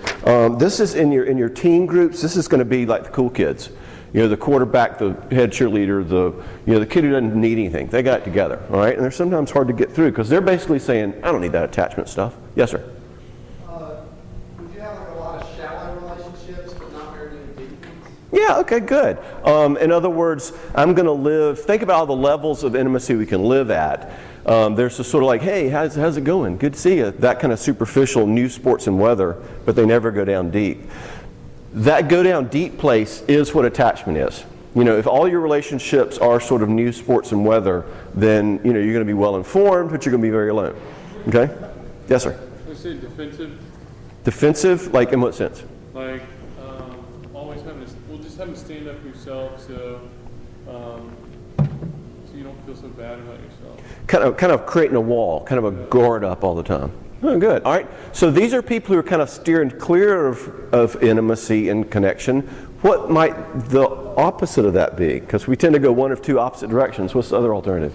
This is in your teen groups. This is going to be like the cool kids. The quarterback, the head cheerleader, the kid who doesn't need anything. They got it together, all right? And they're sometimes hard to get through because they're basically saying, I don't need that attachment stuff. Yes, sir. Would you have a lot of shallow relationships but not very many deep ones? Yeah, okay, good. In other words, I'm going to think about all the levels of intimacy we can live at. There's this sort of like, hey, how's it going? Good to see you. That kind of superficial news, sports, and weather, but they never go down deep. That go down deep place is what attachment is. If all your relationships are sort of news, sports, and weather, then you're going to be well informed, but you're going to be very alone. Okay? Yes, sir. I say defensive. Defensive, like in what sense? Like always having we'll just just having to stand up for yourself, so you don't feel so bad about yourself. Kind of creating a wall, kind of a guard up all the time. Oh, good. All right. So these are people who are kind of steering clear of intimacy and connection. What might the opposite of that be? Because we tend to go one of two opposite directions. What's the other alternative?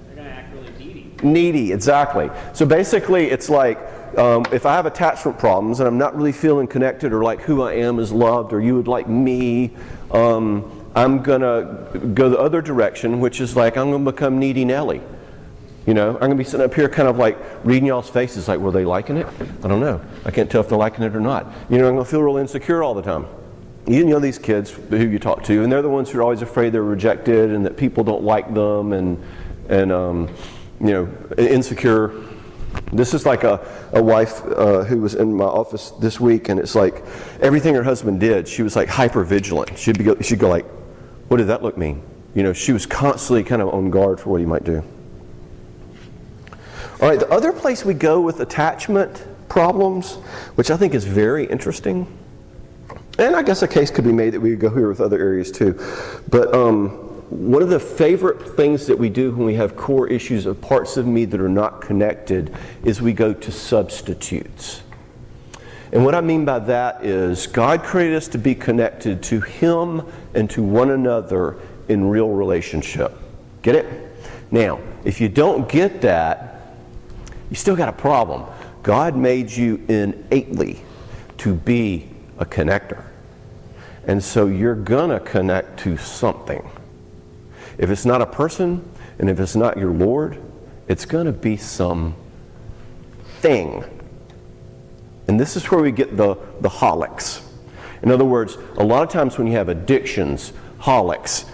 They're going to act really needy. Needy, exactly. So basically it's like if I have attachment problems and I'm not really feeling connected or like who I am is loved or you would like me, I'm going to go the other direction, which is like I'm going to become needy Nelly. You know, I'm going to be sitting up here kind of like reading y'all's faces like, were they liking it? I don't know. I can't tell if they're liking it or not. You know, I'm going to feel real insecure all the time. You know these kids who you talk to, and they're the ones who are always afraid they're rejected and that people don't like them and you know, insecure. This is like a wife who was in my office this week, and it's like everything her husband did, she was like hyper vigilant. She'd go like, what did that look mean? You know, she was constantly kind of on guard for what he might do. All right, the other place we go with attachment problems, which I think is very interesting, and I guess a case could be made that we could go here with other areas too, but one of the favorite things that we do when we have core issues of parts of me that are not connected is we go to substitutes. And what I mean by that is God created us to be connected to Him and to one another in real relationship. Get it? Now, if you don't get that, you still got a problem. God made you innately to be a connector. And so you're gonna connect to something. If it's not a person, and if it's not your Lord, it's gonna be some thing. And this is where we get the holics. In other words, a lot of times when you have addictions, holics,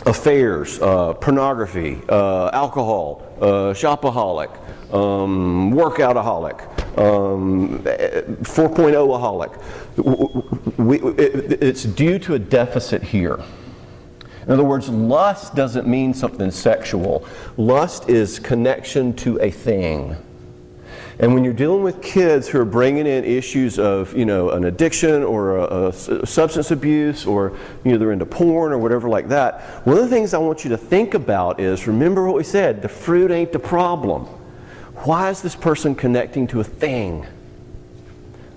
affairs, pornography, alcohol, shopaholic, workoutaholic, 4.0aholic. It's due to a deficit here. In other words, lust doesn't mean something sexual. Lust is connection to a thing. And when you're dealing with kids who are bringing in issues of, you know, an addiction or a substance abuse, or, you know, they're into porn or whatever like that, one of the things I want you to think about is, remember what we said, the fruit ain't the problem. Why is this person connecting to a thing?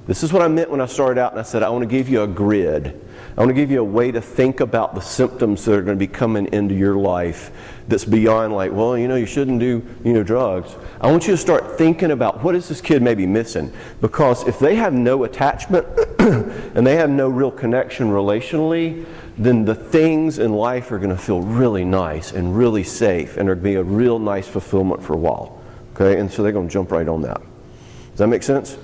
This is what I meant when I started out and I said I want to give you a grid. I want to give you a way to think about the symptoms that are going to be coming into your life that's beyond like, well, you know, you shouldn't do, you know, drugs. I want you to start thinking about what is this kid maybe missing? Because if they have no attachment and they have no real connection relationally, then the things in life are going to feel really nice and really safe and are going to be a real nice fulfillment for a while. Okay, and so they're going to jump right on that. Does that make sense?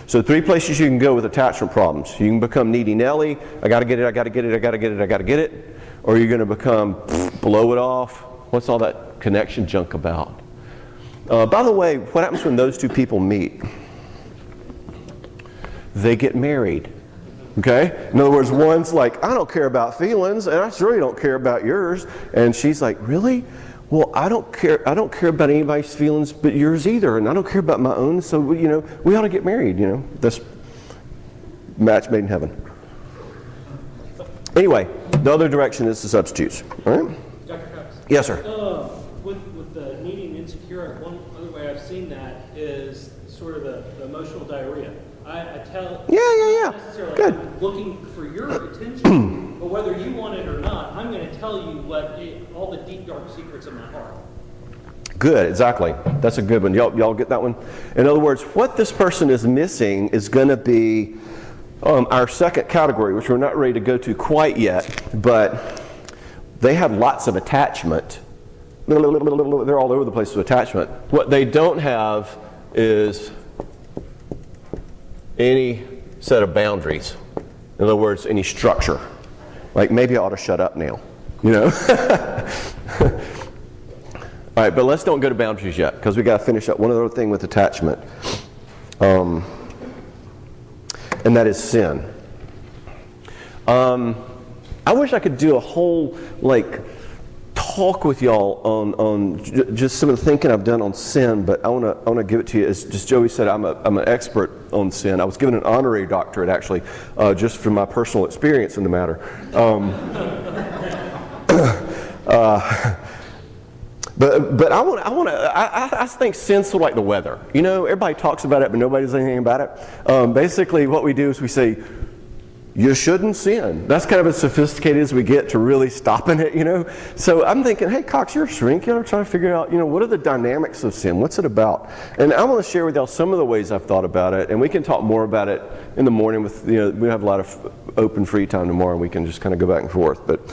So 3 places you can go with attachment problems. You can become needy Nelly, I got to get it, I got to get it, I got to get it, I got to get it. Or you're going to become blow it off. What's all that connection junk about? By the way, what happens when those two people meet? They get married. Okay? In other words, one's like, I don't care about feelings, and I surely don't care about yours. And she's like, really? Well, I don't care about anybody's feelings but yours either, and I don't care about my own, so, you know, we ought to get married, you know. That's match made in heaven. Anyway, the other direction is the substitutes. All right? Dr. Cox. Yes, sir. With the needy and insecure, one other way I've seen that is sort of the emotional diarrhea. I tell Yeah. necessarily Good. I'm looking for your attention, but whether you want it or not, I'm going to tell you all the deep dark secrets of my heart. Good, exactly. That's a good one. Y'all get that one? In other words, what this person is missing is going to be our second category, which we're not ready to go to quite yet, but they have lots of attachment. They're all over the place with attachment. What they don't have is any set of boundaries. In other words, any structure. Like, maybe I ought to shut up now, you know? All right, but let's don't go to boundaries yet, because we got to finish up one other thing with attachment. And that is sin. I wish I could do a whole, talk with y'all on just some of the thinking I've done on sin, but I want to give it to you. As just Joey said, I'm an expert on sin. I was given an honorary doctorate, actually, just from my personal experience in the matter. But I think sin's sort of like the weather. You know, everybody talks about it, but nobody does anything about it. Basically, what we do is we say, you shouldn't sin. That's kind of as sophisticated as we get to really stopping it, you know. So I'm thinking, hey, Cox, you're a shrink. You're trying to figure out, you know, what are the dynamics of sin? What's it about? And I want to share with y'all some of the ways I've thought about it, and we can talk more about it in the morning. With, you know, we have a lot of open free time tomorrow, and we can just kind of go back and forth. But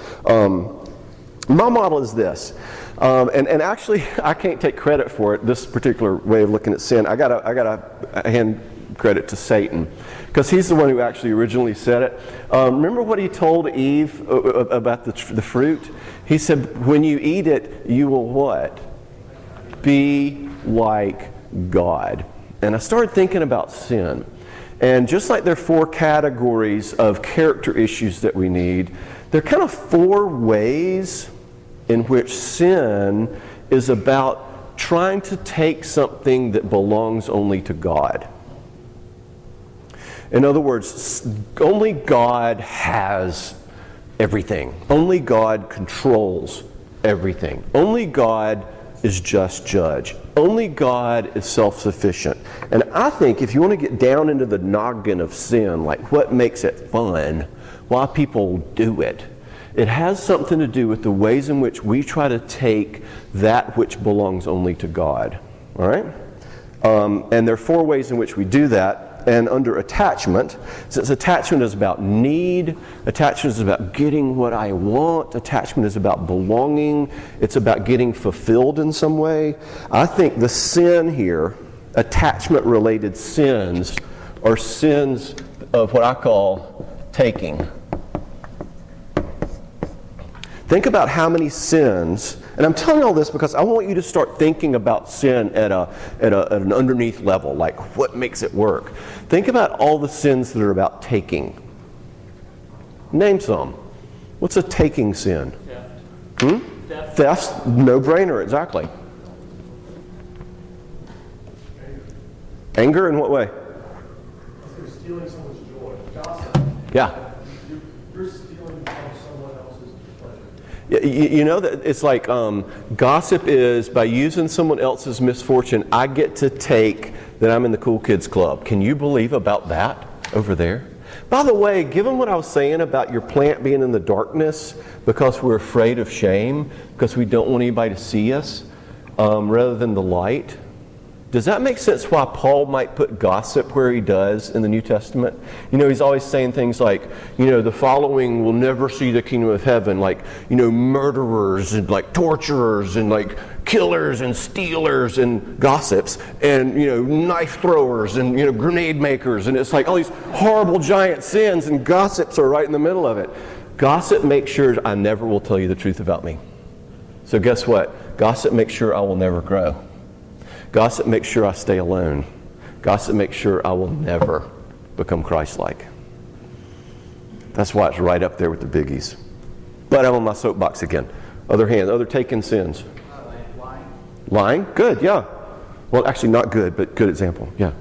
my model is this. And actually, I can't take credit for it, this particular way of looking at sin. I got a hand credit to Satan, because he's the one who actually originally said it. Remember what he told Eve about the fruit? He said, when you eat it, you will what? Be like God. And I started thinking about sin. And just like there are 4 categories of character issues that we need, there are kind of 4 ways in which sin is about trying to take something that belongs only to God. In other words, only God has everything. Only God controls everything. Only God is just judge. Only God is self-sufficient. And I think if you want to get down into the noggin of sin, like what makes it fun, why people do it, it has something to do with the ways in which we try to take that which belongs only to God. All right? And there are 4 ways in which we do that. And under attachment, since attachment is about need, attachment is about getting what I want, attachment is about belonging, it's about getting fulfilled in some way. I think the sin here, attachment-related sins, are sins of what I call taking. Think about how many sins, and I'm telling you all this because I want you to start thinking about sin at an underneath level, like what makes it work. Think about all the sins that are about taking. Name some. What's a taking sin? Theft. Theft's no-brainer, exactly. Anger in what way? You're stealing someone's joy. Gossip. Yeah. You're stealing from someone else's pleasure. You know that it's like gossip is by using someone else's misfortune, I get to take that I'm in the cool kids club. Can you believe about that over there? By the way, given what I was saying about your plant being in the darkness because we're afraid of shame, because we don't want anybody to see us, rather than the light, does that make sense why Paul might put gossip where he does in the New Testament? You know, he's always saying things like, you know, the following will never see the kingdom of heaven, like, you know, murderers and like torturers and like killers and stealers and gossips and, you know, knife throwers and, you know, grenade makers. And it's like all these horrible giant sins, and gossips are right in the middle of it. Gossip makes sure I never will tell you the truth about me. So guess what? Gossip makes sure I will never grow. Gossip makes sure I stay alone. Gossip makes sure I will never become Christ-like. That's why it's right up there with the biggies. But I'm on my soapbox again. Other taken sins. Lying. Lying? Good, yeah. Well, actually not good, but good example. Yeah.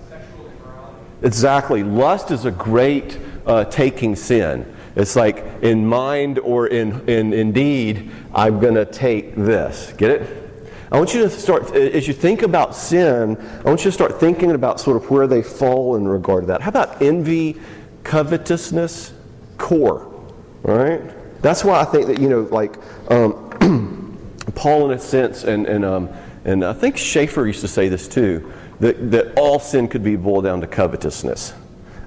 Sexual immorality. Exactly. Lust is a great taking sin. It's like in mind or in deed, I'm going to take this. Get it? I want you to start, as you think about sin, I want you to start thinking about sort of where they fall in regard to that. How about envy, covetousness, core? All right? That's why I think that, you know, like Paul in a sense, and I think Schaeffer used to say this too, that all sin could be boiled down to covetousness.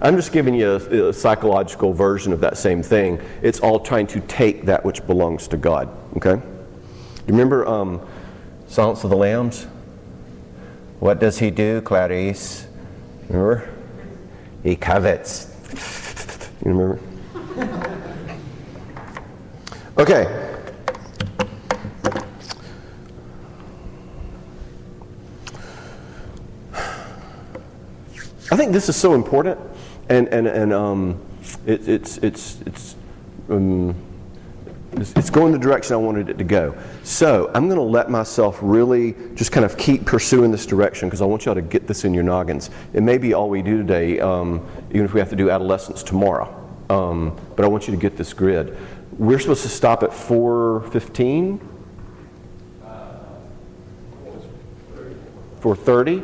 I'm just giving you a psychological version of that same thing. It's all trying to take that which belongs to God. Okay? You remember Silence of the Lambs? What does he do, Clarice? Remember? He covets. You remember? Okay. I think this is so important, and It's going the direction I wanted it to go. So I'm going to let myself really just kind of keep pursuing this direction because I want y'all to get this in your noggins. It may be all we do today, even if we have to do adolescence tomorrow. But I want you to get this grid. We're supposed to stop at 4:15? 4:30?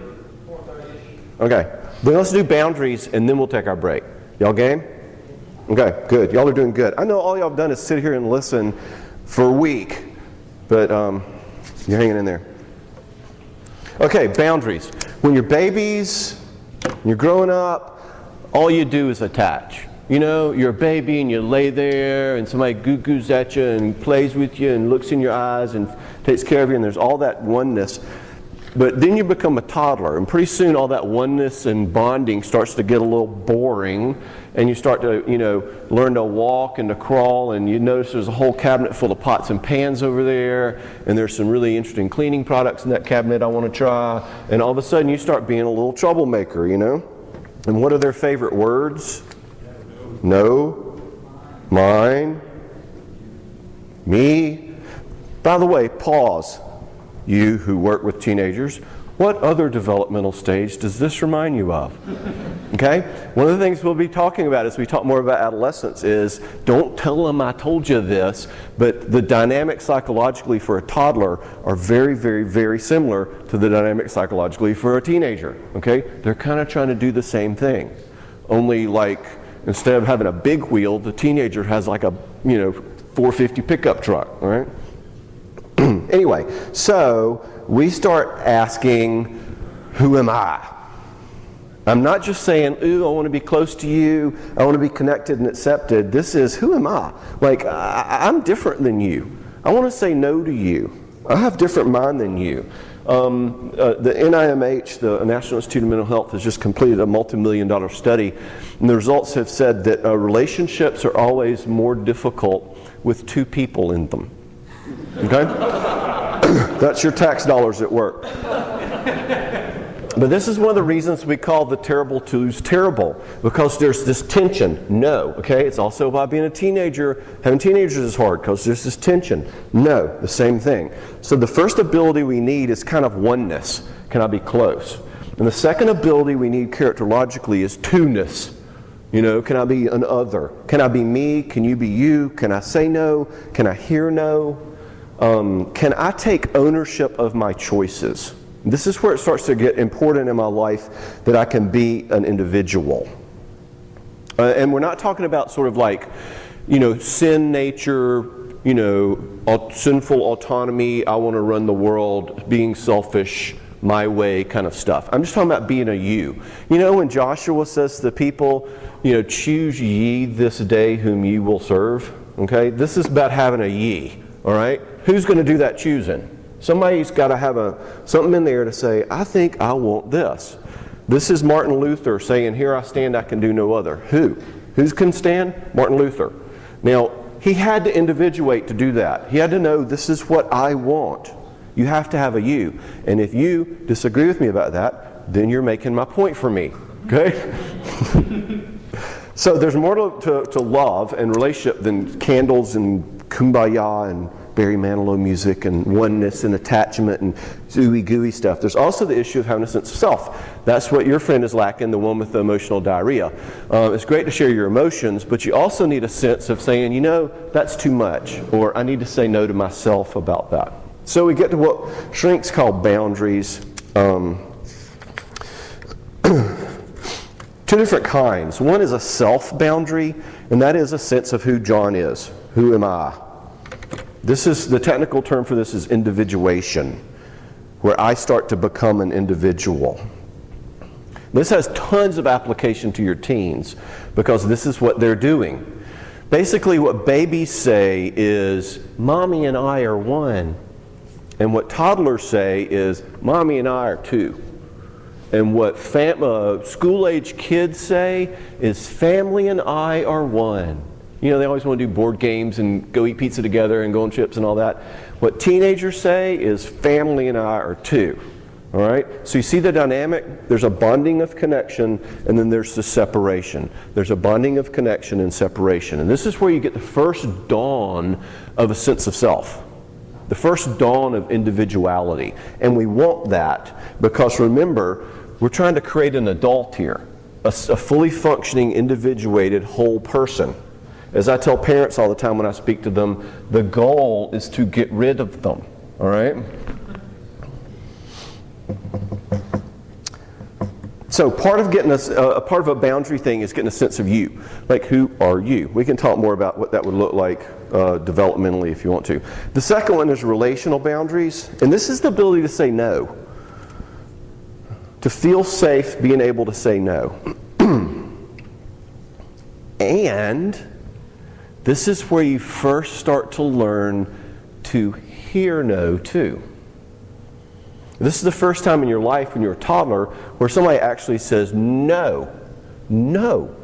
4:30. Okay. Then let's do boundaries and then we'll take our break. Y'all game? Okay, good. Y'all are doing good. I know all y'all have done is sit here and listen for a week, but you're hanging in there. Okay, boundaries. When you're babies, you're growing up, all you do is attach. You know, you're a baby and you lay there and somebody goo-goos at you and plays with you and looks in your eyes and takes care of you and there's all that oneness. But then you become a toddler and pretty soon all that oneness and bonding starts to get a little boring and you start to, learn to walk and to crawl and you notice there's a whole cabinet full of pots and pans over there and there's some really interesting cleaning products in that cabinet I want to try and all of a sudden you start being a little troublemaker, And what are their favorite words? No, mine, me. By the way, pause. You who work with teenagers, what other developmental stage does this remind you of? Okay? One of the things we'll be talking about as we talk more about adolescence is don't tell them I told you this, but the dynamics psychologically for a toddler are very, very, very similar to the dynamics psychologically for a teenager. Okay? They're kind of trying to do the same thing. Only like instead of having a big wheel, the teenager has like a 450 pickup truck, all right? Anyway, so we start asking, who am I? I'm not just saying, ooh, I want to be close to you, I want to be connected and accepted. This is, who am I? Like, I'm different than you. I want to say no to you. I have different mind than you. The NIMH, the National Institute of Mental Health, has just completed a multi-million-dollar study, and the results have said that relationships are always more difficult with two people in them. Okay? That's your tax dollars at work. But this is one of the reasons we call the terrible twos terrible, because there's this tension. No, okay? It's also about being a teenager. Having teenagers is hard because there's this tension. No, the same thing. So the first ability we need is kind of oneness. Can I be close? And the second ability we need characterologically is two-ness. Can I be an other? Can I be me? Can you be you? Can I say no? Can I hear no? Can I take ownership of my choices? This is where it starts to get important in my life that I can be an individual. And we're not talking about sort of like, sin nature, sinful autonomy, I want to run the world, being selfish, my way kind of stuff. I'm just talking about being a you. When Joshua says to the people, choose ye this day whom ye will serve, okay? This is about having a ye, all right? Who's going to do that choosing? Somebody's got to have something in there to say, I think I want this. This is Martin Luther saying, here I stand, I can do no other. Who? Who can stand? Martin Luther. Now, he had to individuate to do that. He had to know, this is what I want. You have to have a you. And if you disagree with me about that, then you're making my point for me. Okay? So there's more to love and relationship than candles and kumbaya and Barry Manilow music and oneness and attachment and ooey gooey stuff. There's also the issue of having a sense of self. That's what your friend is lacking, the one with the emotional diarrhea. It's great to share your emotions, but you also need a sense of saying, that's too much, or I need to say no to myself about that. So we get to what shrinks call boundaries. Two different kinds. One is a self-boundary, and that is a sense of who John is. Who am I? This is, the technical term for this is individuation, where I start to become an individual. This has tons of application to your teens, because this is what they're doing. Basically, what babies say is, Mommy and I are one. And what toddlers say is, Mommy and I are two. And what school-age kids say is, Family and I are one. They always want to do board games and go eat pizza together and go on trips and all that. What teenagers say is, Family and I are two. All right? So you see the dynamic? There's a bonding of connection, and then there's the separation. There's a bonding of connection and separation. And this is where you get the first dawn of a sense of self. The first dawn of individuality. And we want that because, remember, we're trying to create an adult here. A fully functioning, individuated, whole person. As I tell parents all the time when I speak to them, the goal is to get rid of them. All right? So part of getting a part of a boundary thing is getting a sense of you. Like, who are you? We can talk more about what that would look like developmentally if you want to. The second one is relational boundaries, and this is the ability to say no. To feel safe being able to say no. And this is where you first start to learn to hear no too. This is the first time in your life when you're a toddler where somebody actually says no, no.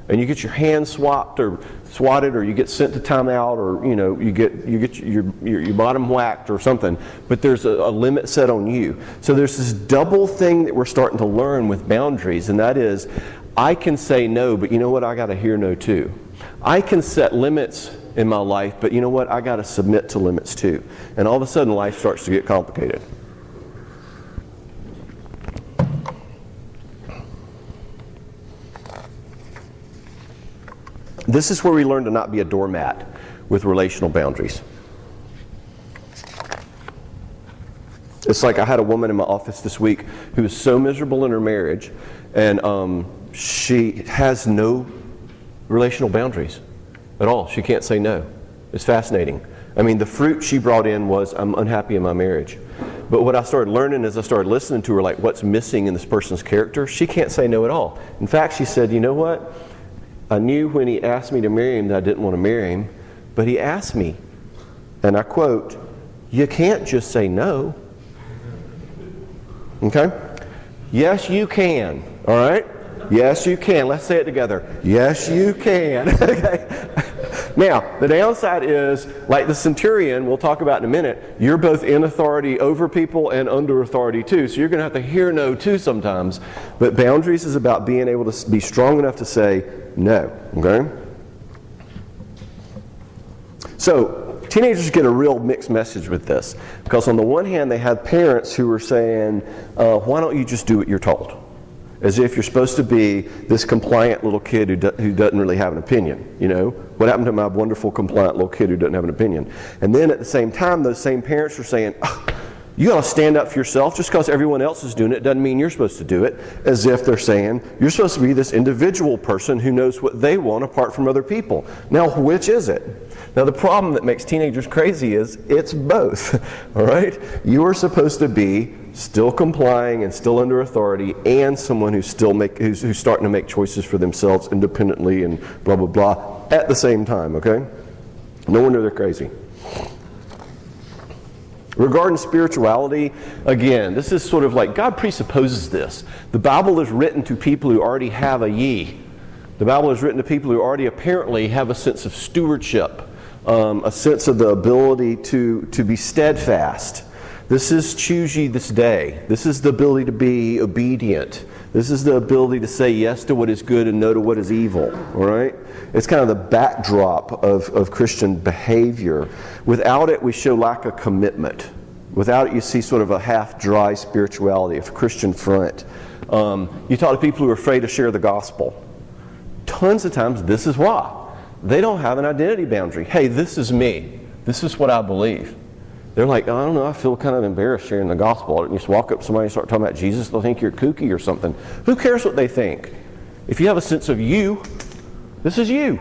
And you get your hand swatted, or you get sent to timeout, or you get your bottom whacked or something. But there's a limit set on you. So there's this double thing that we're starting to learn with boundaries, and that is, I can say no, but you know what? I got to hear no too. I can set limits in my life, but you know what? I got to submit to limits too. And all of a sudden, life starts to get complicated. This is where we learn to not be a doormat with relational boundaries. It's like I had a woman in my office this week who was so miserable in her marriage, and she has no relational boundaries at all. She can't say no. It's fascinating. I mean, the fruit she brought in was, I'm unhappy in my marriage. But what I started learning as I started listening to her, like what's missing in this person's character, she can't say no at all. In fact, she said, you know what? I knew when he asked me to marry him that I didn't want to marry him, but he asked me, and I quote, you can't just say no. Okay? Yes, you can. All right? Yes, you can. Let's say it together. Yes, you can. Okay? Now, the downside is, like the centurion, we'll talk about in a minute, you're both in authority over people and under authority too, so you're going to have to hear no too sometimes. But boundaries is about being able to be strong enough to say no. Okay? So, teenagers get a real mixed message with this. Because on the one hand, they have parents who are saying, why don't you just do what you're told? As if you're supposed to be this compliant little kid who doesn't really have an opinion. You know, what happened to my wonderful compliant little kid who doesn't have an opinion? And then at the same time, those same parents are saying, oh, you got to stand up for yourself. Just because everyone else is doing it doesn't mean you're supposed to do it. As if they're saying, you're supposed to be this individual person who knows what they want apart from other people. Now, which is it? Now, the problem that makes teenagers crazy is it's both. All right? You are supposed to be still complying and still under authority, and someone who's starting to make choices for themselves independently and blah, blah, blah at the same time, okay? No wonder they're crazy. Regarding spirituality, again, this is sort of like God presupposes this. The Bible is written to people who already have a ye. The Bible is written to people who already apparently have a sense of stewardship, a sense of the ability to be steadfast. This is choose ye this day. This is the ability to be obedient. This is the ability to say yes to what is good and no to what is evil. All right? It's kind of the backdrop of Christian behavior. Without it, we show lack of commitment. Without it, you see sort of a half-dry spirituality, a Christian front. You talk to people who are afraid to share the gospel. Tons of times, this is why. They don't have an identity boundary. Hey, this is me. This is what I believe. They're like, I don't know, I feel kind of embarrassed sharing the gospel. You just walk up to somebody and start talking about Jesus, they'll think you're kooky or something. Who cares what they think? If you have a sense of you, this is you.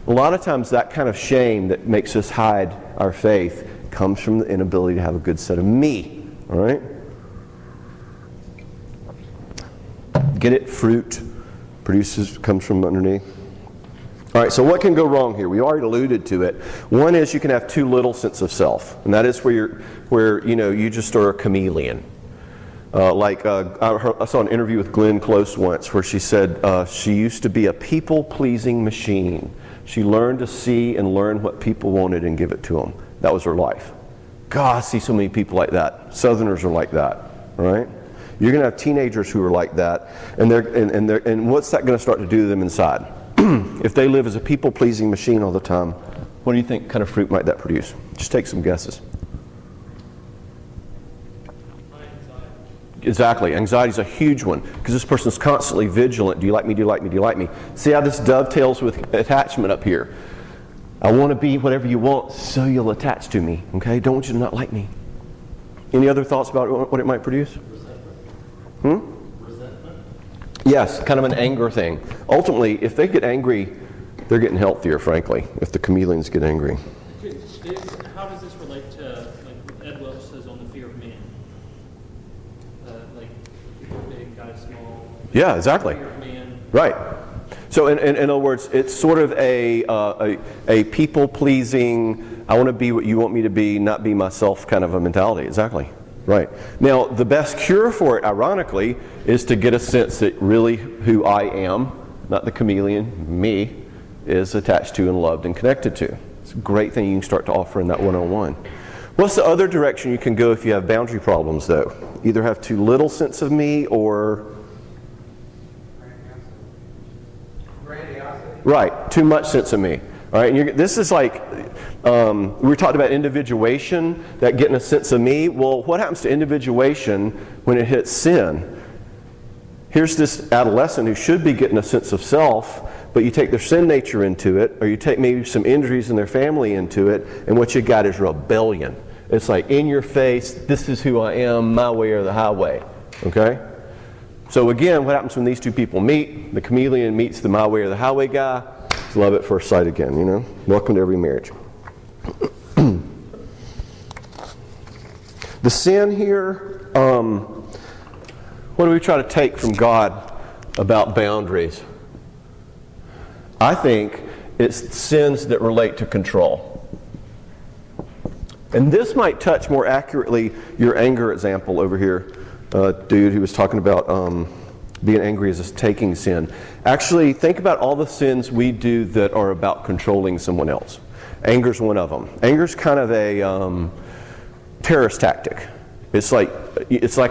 A lot of times that kind of shame that makes us hide our faith comes from the inability to have a good set of me. All right? Get it? Fruit comes from underneath. All right, so what can go wrong here? We already alluded to it. One is you can have too little sense of self, and that is where you just are a chameleon. I saw an interview with Glenn Close once where she said she used to be a people-pleasing machine. She learned to see and learn what people wanted and give it to them. That was her life. God, I see so many people like that. Southerners are like that. all right? You're going to have teenagers who are like that, and what's that going to start to do to them inside? If they live as a people-pleasing machine all the time, what do you think kind of fruit might that produce? Just take some guesses. Exactly. Anxiety is a huge one because this person's constantly vigilant. Do you like me? Do you like me? Do you like me? See how this dovetails with attachment up here? I want to be whatever you want, so you'll attach to me. Okay? Don't want you to not like me. Any other thoughts about what it might produce? Resentment. Yes, kind of an anger thing. Ultimately, if they get angry, they're getting healthier, frankly, if the chameleons get angry. How does this relate to, like Ed Welch says on the fear of man? Like, people big, guys small. Yeah, exactly. Fear of man. Right. So in other words, it's sort of a people-pleasing, I want to be what you want me to be, not be myself kind of a mentality. Exactly. Right. Now, the best cure for it, ironically, is to get a sense that really who I am, not the chameleon, me, is attached to and loved and connected to. It's a great thing you can start to offer in that one-on-one. What's the other direction you can go if you have boundary problems, though? Either have too little sense of me or... Right, too much sense of me. All right, and this is like, we were talking about individuation, that getting a sense of me. Well, what happens to individuation when it hits sin? Here's this adolescent who should be getting a sense of self, but you take their sin nature into it, or you take maybe some injuries in their family into it, and what you got is rebellion. It's like, in your face, this is who I am, my way or the highway. Okay? So again, what happens when these two people meet? The chameleon meets the my way or the highway guy. It's love at first sight again, you know? Welcome to every marriage. The sin here, what do we try to take from God about boundaries? I think it's sins that relate to control. And this might touch more accurately your anger example over here. Dude who was talking about being angry is a taking sin. Actually, think about all the sins we do that are about controlling someone else. Anger's one of them. Anger's kind of a terrorist tactic. It's like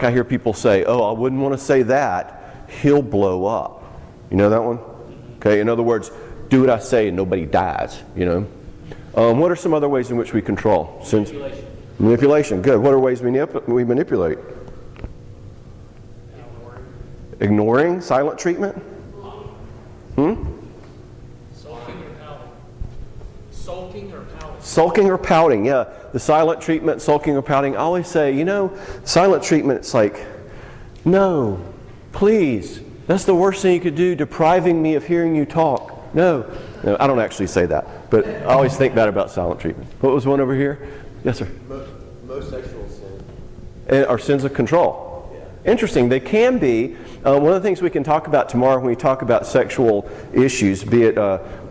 I hear people say, "Oh, I wouldn't want to say that. He'll blow up." You know that one? Okay. In other words, do what I say and nobody dies. You know. What are some other ways in which we control sins? Manipulation. Good. What are ways we manipulate? Ignoring, silent treatment? Sulking or pouting, yeah. The silent treatment, sulking or pouting. I always say, you know, silent treatment, it's like, no, please. That's the worst thing you could do, depriving me of hearing you talk. No, I don't actually say that, but I always think that about silent treatment. What was one over here? Yes, sir? Most sexual sins are sins of control. Interesting. They can be. One of the things we can talk about tomorrow when we talk about sexual issues, be it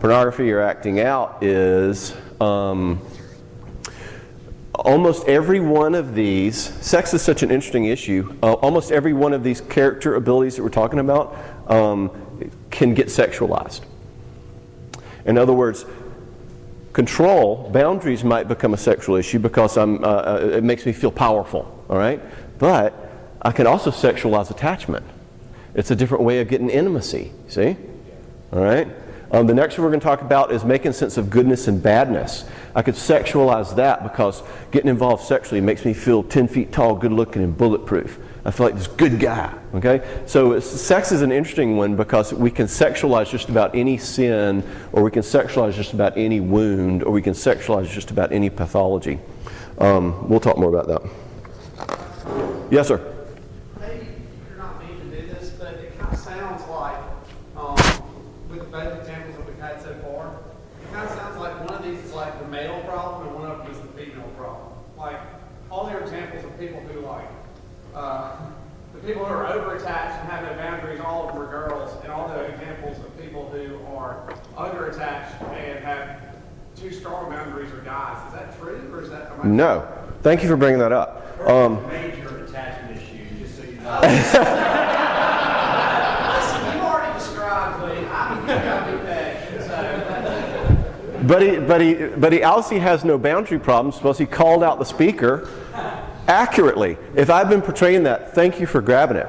pornography or acting out, is almost every one of these, sex is such an interesting issue, almost every one of these character abilities that we're talking about can get sexualized. In other words, control, boundaries might become a sexual issue because it makes me feel powerful, all right? But I can also sexualize attachment. It's a different way of getting intimacy, see? All right? The next one we're going to talk about is making sense of goodness and badness. I could sexualize that because getting involved sexually makes me feel 10 feet tall, good looking, and bulletproof. I feel like this good guy, okay? So sex is an interesting one because we can sexualize just about any sin, or we can sexualize just about any wound, or we can sexualize just about any pathology. We'll talk more about that. Yes, sir? Maybe you're not meaning to do this, but it kind of sounds like, with both examples that we've had so far, it kind of sounds like one of these is like the male problem and one of them is the female problem. Like, all their examples of people who the people who are over-attached and have no boundaries, all of them are girls, and all the examples of people who are under-attached and have too strong boundaries are guys. Is that true, or is that... No. Thank you for bringing that up. Major attachment issue, just so you know. Listen, you already described me. I mean, you got me pegged. So. But he obviously has no boundary problems. Suppose he called out the speaker. Accurately. If I've been portraying that, thank you for grabbing it.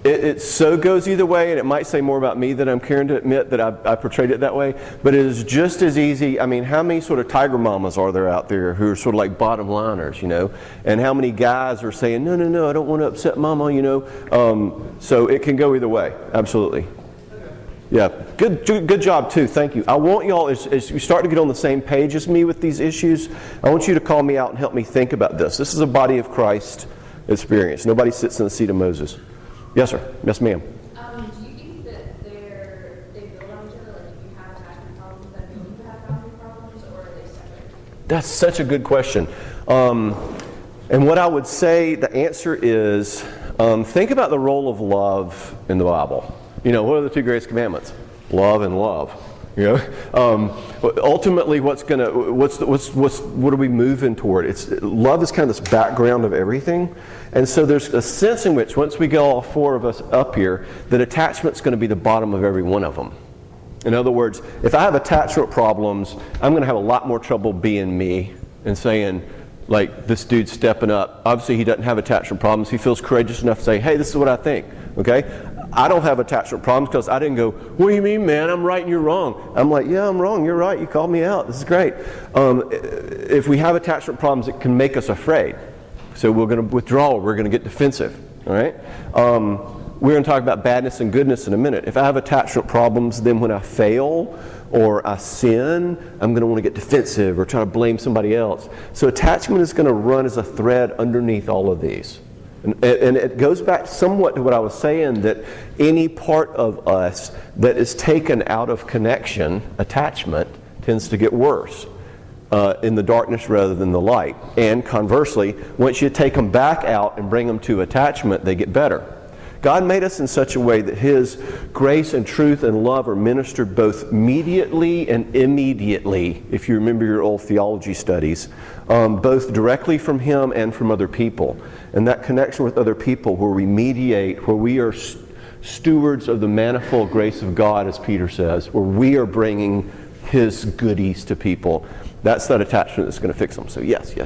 It so goes either way, and it might say more about me than I'm caring to admit that I portrayed it that way, but it is just as easy. I mean, how many sort of tiger mamas are there out there who are sort of like bottom liners, you know? And how many guys are saying, no, I don't want to upset mama, you know? So it can go either way, absolutely. Yeah, good job too, thank you. I want y'all, as you start to get on the same page as me with these issues, I want you to call me out and help me think about this. This is a body of Christ experience. Nobody sits in the seat of Moses. Yes, sir. Yes, ma'am. Do you think that they build on each other? Like if you have attachment problems that build to have boundary problems, or are they separate? That's such a good question. And what I would say, the answer is, think about the role of love in the Bible. You know, what are the two greatest commandments? Love and love. You know, ultimately, what are we moving toward? Love is kind of this background of everything, and so there's a sense in which once we get all four of us up here, that attachment's going to be the bottom of every one of them. In other words, if I have attachment problems, I'm going to have a lot more trouble being me and saying, like, this dude's stepping up. Obviously, he doesn't have attachment problems. He feels courageous enough to say, hey, this is what I think. Okay. I don't have attachment problems because I didn't go, what do you mean, man? I'm right and you're wrong. I'm like, yeah, I'm wrong. You're right. You called me out. This is great. If we have attachment problems, it can make us afraid. So we're going to withdraw. We're going to get defensive. All right? We're going to talk about badness and goodness in a minute. If I have attachment problems, then when I fail or I sin, I'm going to want to get defensive or try to blame somebody else. So attachment is going to run as a thread underneath all of these. And it goes back somewhat to what I was saying, that any part of us that is taken out of connection, attachment, tends to get worse in the darkness rather than the light. And conversely, once you take them back out and bring them to attachment, they get better. God made us in such a way that His grace and truth and love are ministered both mediately and immediately, if you remember your old theology studies, both directly from Him and from other people. And that connection with other people where we mediate, where we are stewards of the manifold grace of God, as Peter says, where we are bringing His goodies to people, that's that attachment that's going to fix them. So yes.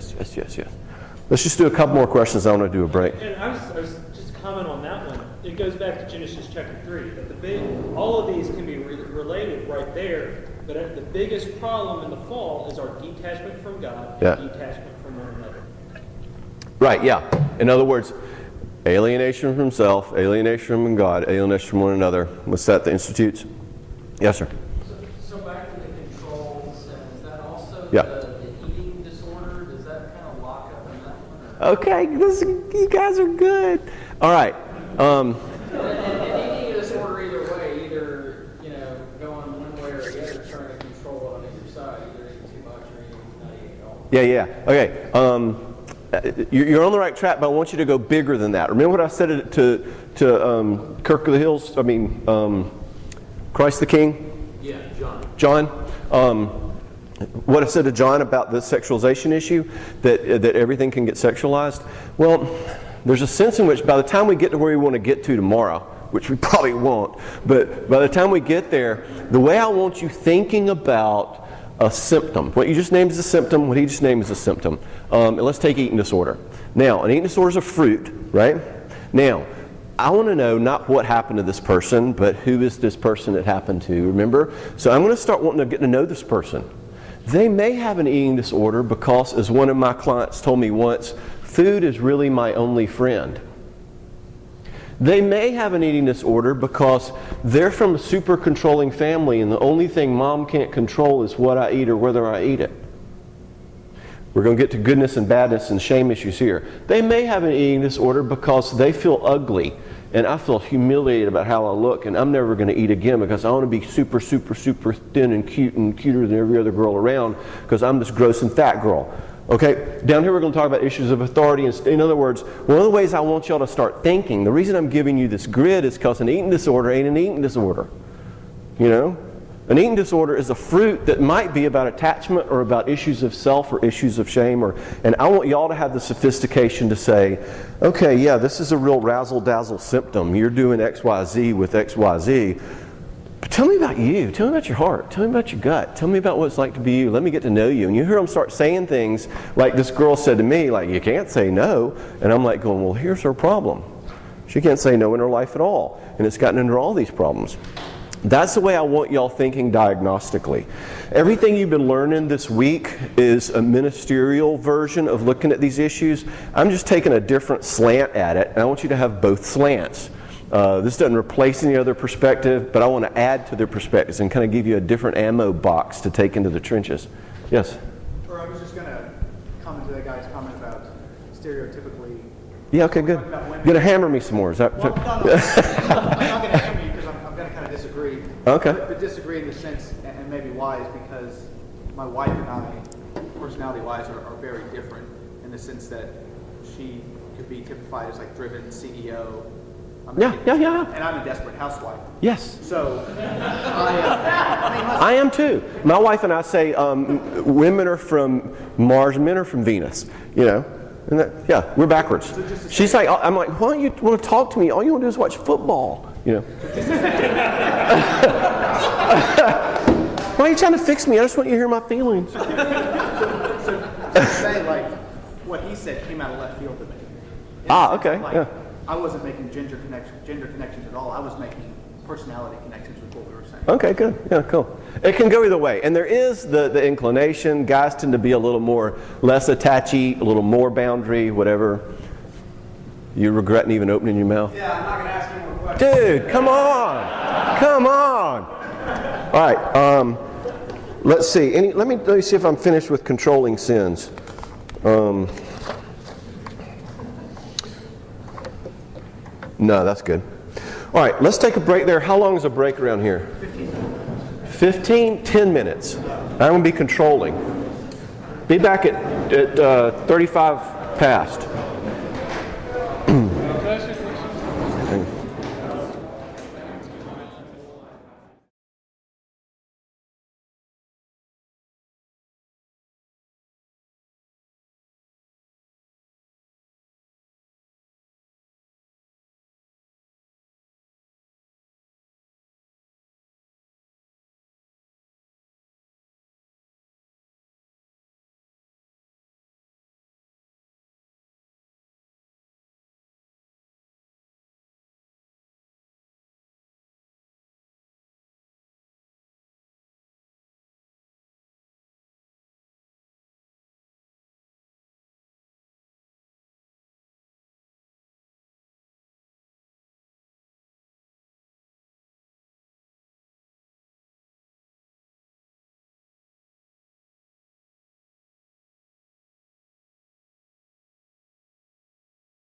Let's just do a couple more questions. I want to do a break. And I was just comment on that one. It goes back to Genesis chapter 3. That all of these can be related right there, but the biggest problem in the fall is our detachment from God and detachment from one another. Right, yeah. In other words, alienation from self, alienation from God, alienation from one another. What's that, the Institutes? Yes, sir. So back to the controls, is that also Yeah. the eating disorder? Does that kind of lock up in that one? Or? Okay, you guys are good. All right. And eating disorder either way, either, going one way or the other, trying to control it on either side, either eating too much or eating not eating at all. Yeah. Okay. You're on the right track, but I want you to go bigger than that. Remember what I said to Kirk of the Hills? Christ the King? Yeah, John. John? What I said to John about the sexualization issue, that everything can get sexualized. Well, there's a sense in which by the time we get to where we want to get to tomorrow, which we probably won't, but by the time we get there, the way I want you thinking about a symptom, what you just named is a symptom, what he just named is a symptom. And let's take eating disorder. Now, an eating disorder is a fruit, right? Now, I want to know not what happened to this person, but who is this person it happened to, remember? So I'm going to start wanting to get to know this person. They may have an eating disorder because, as one of my clients told me once, food is really my only friend. They may have an eating disorder because they're from a super controlling family and the only thing mom can't control is what I eat or whether I eat it. We're going to get to goodness and badness and shame issues here. They may have an eating disorder because they feel ugly and I feel humiliated about how I look and I'm never going to eat again because I want to be super, super, super thin and cute and cuter than every other girl around because I'm this gross and fat girl. Okay, down here we're going to talk about issues of authority. In other words, one of the ways I want y'all to start thinking, the reason I'm giving you this grid is because an eating disorder ain't an eating disorder. You know? An eating disorder is a fruit that might be about attachment or about issues of self or issues of shame. And I want y'all to have the sophistication to say, okay, yeah, this is a real razzle-dazzle symptom. You're doing XYZ with XYZ. tell me about you. Tell me about your heart. Tell me about your gut. Tell me about what it's like to be you. Let me get to know you. And you hear them start saying things like this girl said to me, like, you can't say no. And I'm like going, well, here's her problem. She can't say no in her life at all. And it's gotten into all these problems. That's the way I want y'all thinking diagnostically. Everything you've been learning this week is a ministerial version of looking at these issues. I'm just taking a different slant at it, and I want you to have both slants. This doesn't replace any other perspective, but I want to add to their perspectives and kind of give you a different ammo box to take into the trenches. Yes? Or I was just going to comment to that guy's comment about stereotypically. Yeah, okay, good. You're going to hammer me some more. Is that? Well, no. I'm not going to hammer you because I'm going to kind of disagree. Okay. But disagree in the sense, and maybe why, is because my wife and I, personality-wise, are very different in the sense that she could be typified as like driven CEO. Yeah. And I'm a desperate housewife. Yes. So, I am too. My wife and I say women are from Mars, men are from Venus. You know, and that, yeah, we're backwards. She's like, I'm like, why don't you want to talk to me? All you want to do is watch football. You know. Why are you trying to fix me? I just want you to hear my feelings. So say like what he said came out of left field to me. Okay. Like, Yeah. I wasn't making gender connections at all. I was making personality connections with what we were saying. Okay, good. Yeah, cool. It can go either way. And there is the inclination. Guys tend to be a little more, less attachy, a little more boundary, whatever. You regretting even opening your mouth? Yeah, I'm not going to ask you more questions. Dude, come on. Come on. All right. Let's see. Let me see if I'm finished with controlling sins. No, that's good. All right, let's take a break there. How long is a break around here? 15, 10 minutes. I'm going to be controlling. Be back at 35 past.